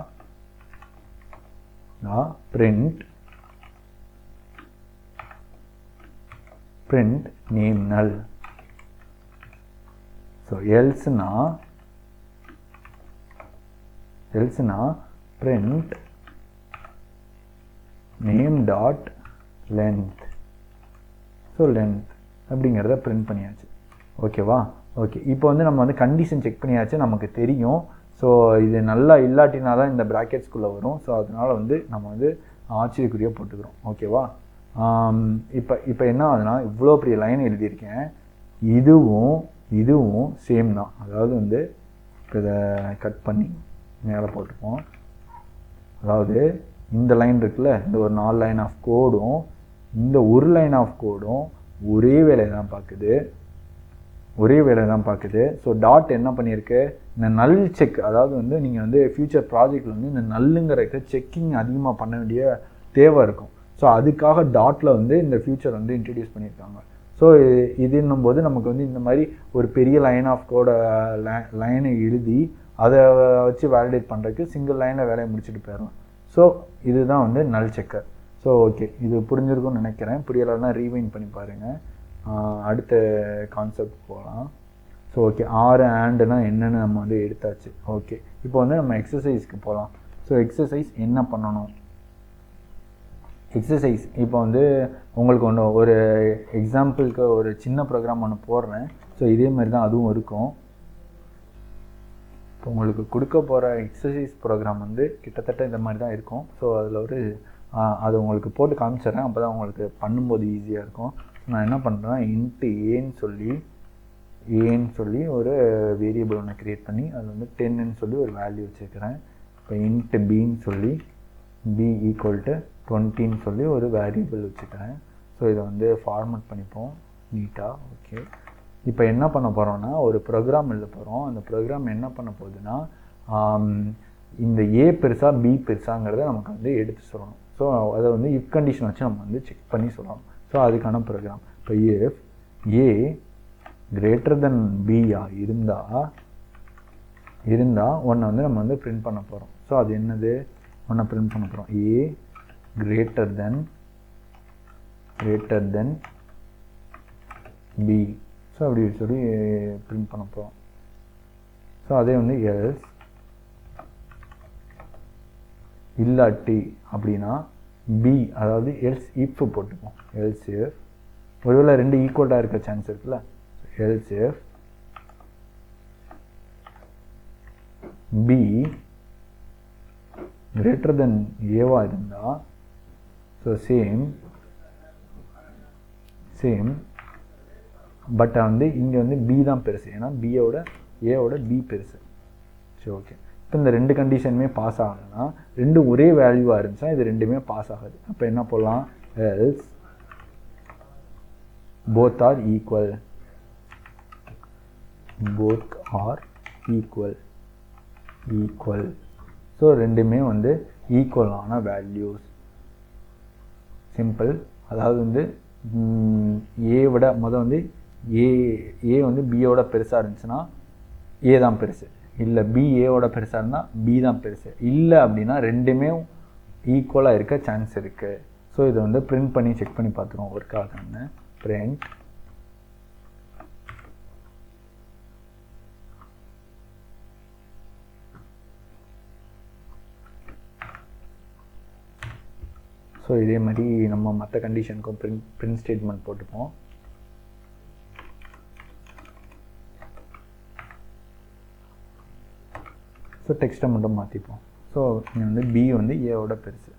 நான் print name null. ஸோ எல்ஸ்னா print name dot length. So length அப்படிங்கிறத print பண்ணியாச்சு. ஓகேவா? ஓகே, இப்போ வந்து நம்ம வந்து கண்டிஷன் செக் பண்ணியாச்சு, நமக்கு தெரியும். ஸோ இது நல்லா இல்லாட்டினா தான் இந்த ப்ராக்கெட்ஸ்குள்ளே வரும். ஸோ அதனால் வந்து நம்ம வந்து ஆச்சரியக்குறியாக போட்டுக்கிறோம். ஓகேவா? இப்போ என்ன ஆகுதுன்னா, இவ்வளோ பெரிய லைன் எழுதியிருக்கேன், இதுவும் சேம் தான். அதாவது வந்து இதை கட் பண்ணி மேலே போட்டுப்போம். அதாவது இந்த லைன் இருக்குல்ல, இந்த ஒரு 4 லைன் ஆஃப் கோடும் இந்த ஒரு லைன் ஆஃப் கோடும் ஒரே வேலையை தான் பார்க்குது. ஸோ டாட் என்ன பண்ணியிருக்கு, இந்த நல் செக், அதாவது வந்து நீங்கள் வந்து ஃபியூச்சர் ப்ராஜெக்டில் வந்து இந்த நல்லுங்கிறதுக்கு செக்கிங் அதிகமாக பண்ண வேண்டிய தேவை இருக்கும். ஸோ அதுக்காக டாட்டில் வந்து இந்த ஃபியூச்சர் வந்து இன்ட்ரடியூஸ் பண்ணியிருக்காங்க. ஸோ இதுன்னும் போது நமக்கு வந்து இந்த மாதிரி ஒரு பெரிய லைன் ஆஃப் கோட லைனை எழுதி அதை வச்சு வேலிடேட் பண்ணுறதுக்கு சிங்கிள் லைனில் வேலையை முடிச்சுட்டு போயிடலாம். ஸோ இதுதான் வந்து நல் செக்கர். ஸோ ஓகே, இது புரிஞ்சிருக்கும்னு நினைக்கிறேன். புரியலைன்னா ரீவைண்ட் பண்ணி பாருங்கள். அடுத்த கான்செப்ட் போகலாம். ஸோ ஓகே, 6 ஆண்டுனா என்னென்னு நம்ம வந்து எடுத்தாச்சு. ஓகே, இப்போ வந்து நம்ம எக்ஸசைஸ்க்கு போகலாம். ஸோ எக்ஸசைஸ் என்ன பண்ணணும்? எக்ஸசைஸ் இப்போ வந்து உங்களுக்கு ஒரு எக்ஸாம்பிளுக்கு ஒரு சின்ன ப்ரோக்ராம் ஒன்று போடுறேன். ஸோ இதே மாதிரி தான் அதுவும் இருக்கும். இப்போ உங்களுக்கு கொடுக்க போகிற எக்ஸசைஸ் ப்ரோக்ராம் வந்து கிட்டத்தட்ட இந்த மாதிரி தான் இருக்கும். ஸோ அதில் அது உங்களுக்கு போட்டு காமிச்சிட்றேன், அப்போ தான் உங்களுக்கு பண்ணும்போது ஈஸியாக இருக்கும். நான் என்ன பண்ணுறேன்னா, இன்ட்டு ஏன்னு சொல்லி ஒரு வேரியபிள் ஒன்று க்ரியேட் பண்ணி அதில் வந்து 10ன்னு சொல்லி ஒரு வேல்யூ வச்சுருக்கிறேன். இப்போ இன்ட்டு பின்னு சொல்லி b ஈக்குவல் டு 20ன்னு சொல்லி ஒரு வேரியபிள் வச்சுக்கிறேன். ஸோ இதை வந்து ஃபார்மேட் பண்ணிப்போம் நீட்டாக. ஓகே, இப்போ என்ன பண்ண போகிறோன்னா, ஒரு ப்ரோக்ராம் எழுத போகிறோம். அந்த ப்ரோக்ராம் என்ன பண்ண போகுதுன்னா, இந்த ஏ பெருசா பி பெருசாங்கிறத நமக்கு வந்து எடுத்து சொல்லணும். ஸோ அதை வந்து இஃப் கண்டிஷன் வச்சு நம்ம வந்து செக் பண்ணி சொல்லணும். ஸோ அதுக்கான ப்ரோக்ராம் இப்போ இஃப் ஏ கிரேட்டர் தென் பியா இருந்தால் ஒன்றை வந்து நம்ம வந்து பிரிண்ட் பண்ண போகிறோம். ஸோ அது என்னது, ஒன்றை பிரிண்ட் பண்ண போகிறோம். A greater than B. So அப்படி சொல்லி பிரிண்ட் பண்ண போகிறோம். ஸோ அதே வந்து எல்ஸ் இல்லாட்டி அப்படின்னா பி, அதாவது எல்ஸ் இஃப் போட்டுப்போம். எல்ஸ் இஃப் ஒருவேளை ரெண்டு ஈக்குவலாக இருக்க சான்ஸ் இருக்குல்ல. Else if B greater than ஏவா இருந்தால், ஸோ சேம் பட் வந்து இங்கே வந்து பி தான் பெருசு, ஏன்னா ஏவோட பி பெருசு. சரி ஓகே, இப்போ இந்த ரெண்டு கண்டிஷனுமே பாஸ் ஆகணும்னா, ரெண்டும் ஒரே வேல்யூவாக இருந்துச்சுன்னா இது ரெண்டுமே பாஸ் ஆகாது. அப்போ என்ன போடலாம், else both are equal. So ரெண்டுமே வந்து ஈக்குவலான வேல்யூஸ். சிம்பிள். அதாவது வந்து ஏவோட வந்து ஏ வந்து பியோட பெருசாக இருந்துச்சுன்னா ஏ தான் பெருசு, இல்லை பி ஏவோட பெருசாக இருந்தால் பி தான் பெருசு. இல்லை அப்படின்னா ரெண்டுமே ஈக்குவலாக இருக்க சான்ஸ் இருக்குது. ஸோ இதை வந்து பிரிண்ட் பண்ணி செக் பண்ணி பார்த்துருவோம் ஒர்க் ஆகுதுன்னு. பிரிண்ட் ஸோ இதே மாதிரி நம்ம மற்ற கண்டிஷனுக்கும் பிரிண்ட் ஸ்டேட்மெண்ட் போட்டுப்போம். ஸோ டெக்ஸ்ட்டை மட்டும் மாற்றிப்போம். ஸோ இங்கே வந்து பி வந்து ஏவோட பெருசு,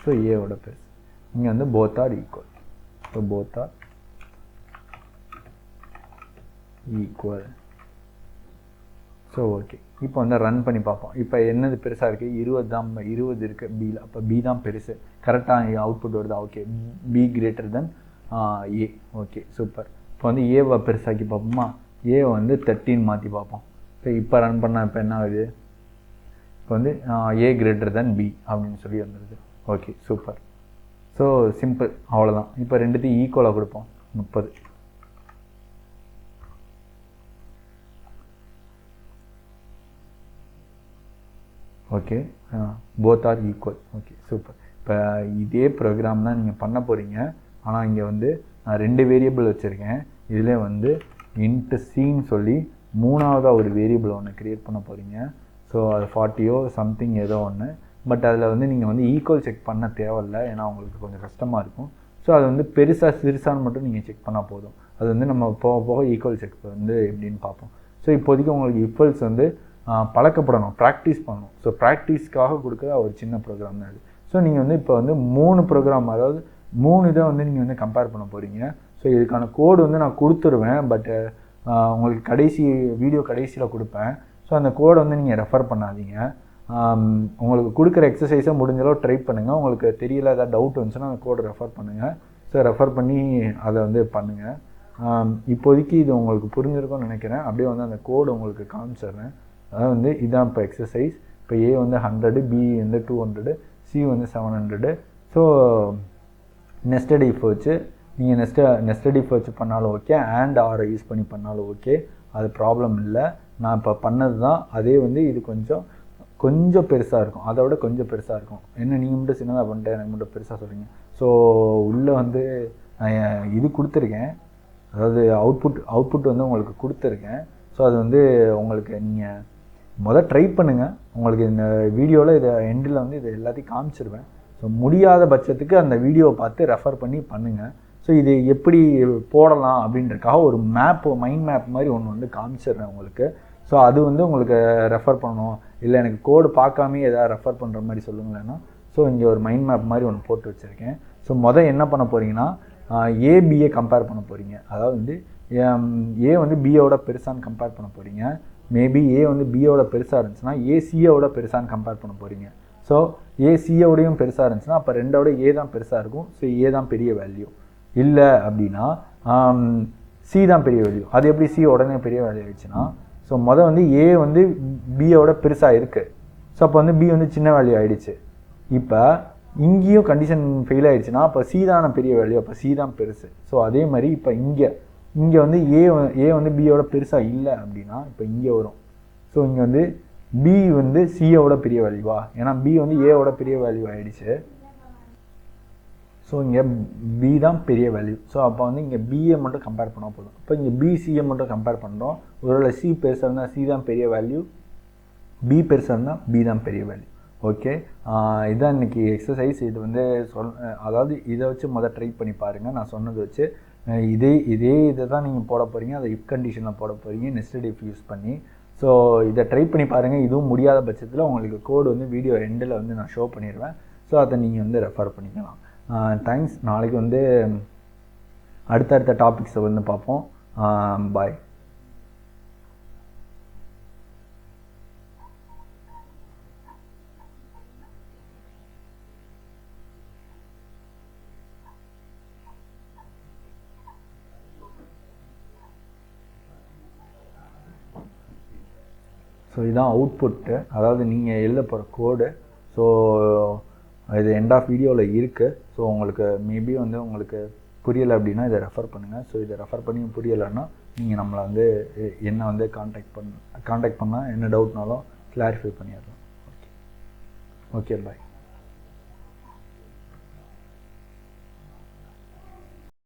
ஸோ ஏவோட பெருசு. இங்கே வந்து both are equal, so both are equal. So okay, இப்போ வந்து ரன் பண்ணி பார்ப்போம். இப்போ என்னது பெருசாக இருக்குது, 20 இருக்குது பியில். அப்போ பி தான் பெருசு, கரெக்டாக அவுட்புட் வருதா? Okay, B greater than A. Okay super. இப்போ வந்து ஏவை பெருசாக்கி பார்ப்போமா, ஏவை வந்து 13 மாற்றி பார்ப்போம். இப்போ ரன் பண்ணால் இப்போ என்ன ஆகுது, இப்போ வந்து ஏ கிரேட்டர் தென் பி அப்படின்னு சொல்லி வந்துடுது. Okay super. ஸோ சிம்பிள், அவ்வளோதான். இப்போ ரெண்டுத்தையும் ஈக்குவலாக கொடுப்போம். 30. Okay, both are equal. Okay, super. இப்போ இதே ப்ரோக்ராம் தான் நீங்கள் பண்ண போகிறீங்க. ஆனால் இங்கே வந்து நான் 2 வேரியபிள் வச்சுருக்கேன். இதில் வந்து இன்ட்டு சின்னு சொல்லி 3ஆவதாக ஒரு வேரியபிள் ஒன்று க்ரியேட் பண்ண போகிறீங்க. ஸோ அது 40யோ சம்திங் ஏதோ ஒன்று. பட் அதில் வந்து நீங்கள் வந்து ஈக்குவல் செக் பண்ண தேவையில்லை, ஏன்னா உங்களுக்கு கொஞ்சம் கஷ்டமாக இருக்கும். ஸோ அது வந்து பெருசாக சிறுசான்னு மட்டும் நீங்கள் செக் பண்ணால் போதும். அது வந்து நம்ம போக போக ஈக்குவல் செக் வந்து எப்படின்னு பார்ப்போம். ஸோ இப்போதைக்கு உங்களுக்கு ஈக்குவல்ஸ் வந்து பழக்கப்படணும், ப்ராக்டிஸ் பண்ணணும். ஸோ ப்ராக்டிஸ்க்காக கொடுக்குற ஒரு சின்ன ப்ரோக்ராம் தான் அது. ஸோ நீங்கள் வந்து இப்போ வந்து 3 ப்ரோக்ராம், அதாவது 3 இதை வந்து நீங்கள் வந்து கம்பேர் பண்ண போகிறீங்க. ஸோ இதுக்கான கோடு வந்து நான் கொடுத்துருவேன், பட் உங்களுக்கு வீடியோ கடைசியில் கொடுப்பேன். ஸோ அந்த கோடை வந்து நீங்கள் ரெஃபர் பண்ணாதீங்க. உங்களுக்கு கொடுக்குற எக்ஸசைஸை முடிஞ்சளவு ட்ரை பண்ணுங்கள். உங்களுக்கு தெரியல, ஏதாவது டவுட் வந்துச்சுன்னா அந்த கோடை ரெஃபர் பண்ணுங்கள். ஸோ ரெஃபர் பண்ணி அதை வந்து பண்ணுங்கள். இப்போதைக்கு இது உங்களுக்கு புரிஞ்சிருக்கும்னு நினைக்கிறேன். அப்படியே வந்து அந்த கோடு உங்களுக்கு காமிச்சிடுறேன். அதாவது வந்து இதுதான் இப்போ எக்ஸசைஸ். இப்போ ஏ வந்து 100, பி வந்து 200, சி வந்து 700. ஸோ நெஸ்டட் இஃப் வச்சு நீங்கள் நெஸ்டட் இஃப் வச்சு பண்ணாலும் ஓகே, அண்ட் ஆரை யூஸ் பண்ணி பண்ணாலும் ஓகே, அது ப்ராப்ளம் இல்லை. நான் இப்போ பண்ணது தான். அதே வந்து இது கொஞ்சம் பெருசாக இருக்கும், அதை விட கொஞ்சம் பெருசாக இருக்கும். என்ன நீங்கள் மட்டும் சின்னதாக பண்ணிட்டு எனக்கு மட்டும் பெருசாக சொல்கிறீங்க. ஸோ உள்ளே வந்து நான் இது கொடுத்துருக்கேன், அதாவது அவுட்புட் வந்து உங்களுக்கு கொடுத்துருக்கேன். ஸோ அது வந்து உங்களுக்கு நீங்கள் ட்ரை பண்ணுங்கள். உங்களுக்கு இந்த வீடியோவில் இதை எண்டில் வந்து இதை எல்லாத்தையும் காமிச்சிருவேன். ஸோ முடியாத பட்சத்துக்கு அந்த வீடியோவை பார்த்து ரெஃபர் பண்ணி பண்ணுங்கள். ஸோ இது எப்படி போடலாம் அப்படின்றக்காக ஒரு மைண்ட் மேப் மாதிரி ஒன்று வந்து காமிச்சிடுறேன் உங்களுக்கு. ஸோ அது வந்து உங்களுக்கு ரெஃபர் பண்ணணும், இல்லை எனக்கு கோடு பார்க்காமே எதாவது ரெஃபர் பண்ணுற மாதிரி சொல்லுங்களேன்னா, ஸோ இங்கே ஒரு மைண்ட் மேப் மாதிரி ஒன்று போட்டு வச்சுருக்கேன். ஸோ என்ன பண்ண போகிறீங்கன்னா, ஏபியை கம்பேர் பண்ண போகிறீங்க. அதாவது வந்து ஏ வந்து பியோட பெருசான்னு கம்பேர் பண்ண போகிறீங்க. மேபி ஏ வந்து பியோட பெருசாக இருந்துச்சுன்னா ஏசியோட பெருசான்னு கம்பேர் பண்ண போகிறீங்க. ஸோ ஏசியோடையும் பெருசாக இருந்துச்சுன்னா அப்போ 2ஓட ஏ தான் பெருசாக இருக்கும். ஸோ ஏ தான் பெரிய வேல்யூ. இல்லை அப்படின்னா சி தான் பெரிய வேல்யூ. அது எப்படி சி உடனே பெரிய வேல்யூ ஆயிடுச்சுன்னா, ஸோ வந்து ஏ வந்து பியோட பெருசாக இருக்குது. ஸோ அப்போ வந்து பி வந்து சின்ன வேல்யூ ஆகிடுச்சு. இப்போ இங்கேயும் கண்டிஷன் ஃபெயில் ஆகிடுச்சுன்னா அப்போ சி தான பெரிய வேல்யூ, அப்போ சி தான் பெருசு. ஸோ அதே மாதிரி இப்போ இங்கே வந்து ஏ வந்து பியோட பெருசாக இல்லை அப்படின்னா இப்போ இங்கே வரும். ஸோ இங்கே வந்து பி வந்து சியோட பெரிய வேல்யூவா, ஏன்னா பி வந்து ஏவோட பெரிய வேல்யூ ஆகிடுச்சு. ஸோ இங்கே பி தான் பெரிய வேல்யூ. ஸோ அப்போ வந்து இங்கே பிஏ மட்டும் கம்பேர் பண்ணால் போதும். இப்போ இங்கே பிசிஏ மட்டும் கம்பேர் பண்ணுறோம். ஒருவேளை சி பெருசாக இருந்தால் சி தான் பெரிய வேல்யூ, பி பெருசாக இருந்தால் பி தான் பெரிய வேல்யூ. ஓகே, இதுதான் இன்றைக்கி எக்ஸசைஸ். இது வந்து அதாவது இதை வச்சு ட்ரை பண்ணி பாருங்கள். நான் சொன்னது வச்சு இதை தான் நீங்கள் போட போகிறீங்க. அதை இஃப் கண்டிஷனில் போட போகிறீங்க, நெஸ்டட் இஃப் யூஸ் பண்ணி. ஸோ இதை ட்ரை பண்ணி பாருங்கள். இதுவும் முடியாத பட்சத்தில் உங்களுக்கு கோடு வந்து வீடியோ எண்டில் வந்து நான் ஷோ பண்ணிடுவேன். ஸோ அதை நீங்கள் வந்து ரெஃபர் பண்ணிக்கலாம். தேங்க்ஸ். நாளைக்கு வந்து அடுத்தடுத்த டாபிக்ஸை வந்து பார்ப்போம். பாய். ஸோ இதுதான் அவுட்புட்டு, அதாவது நீங்கள் எழுத போகிற கோடு. ஸோ இது எண்ட் ஆஃப் வீடியோவில் இருக்குது. ஸோ உங்களுக்கு மேபி வந்து உங்களுக்கு புரியலை அப்படின்னா இதை ரெஃபர் பண்ணுங்கள். ஸோ இதை ரெஃபர் பண்ணி புரியலைன்னா நீங்கள் நம்மளை வந்து என்னை வந்து காண்டாக்ட் பண்ணால் என்ன டவுட்னாலும் கிளாரிஃபை பண்ணிடலாம். ஓகே, பாய்.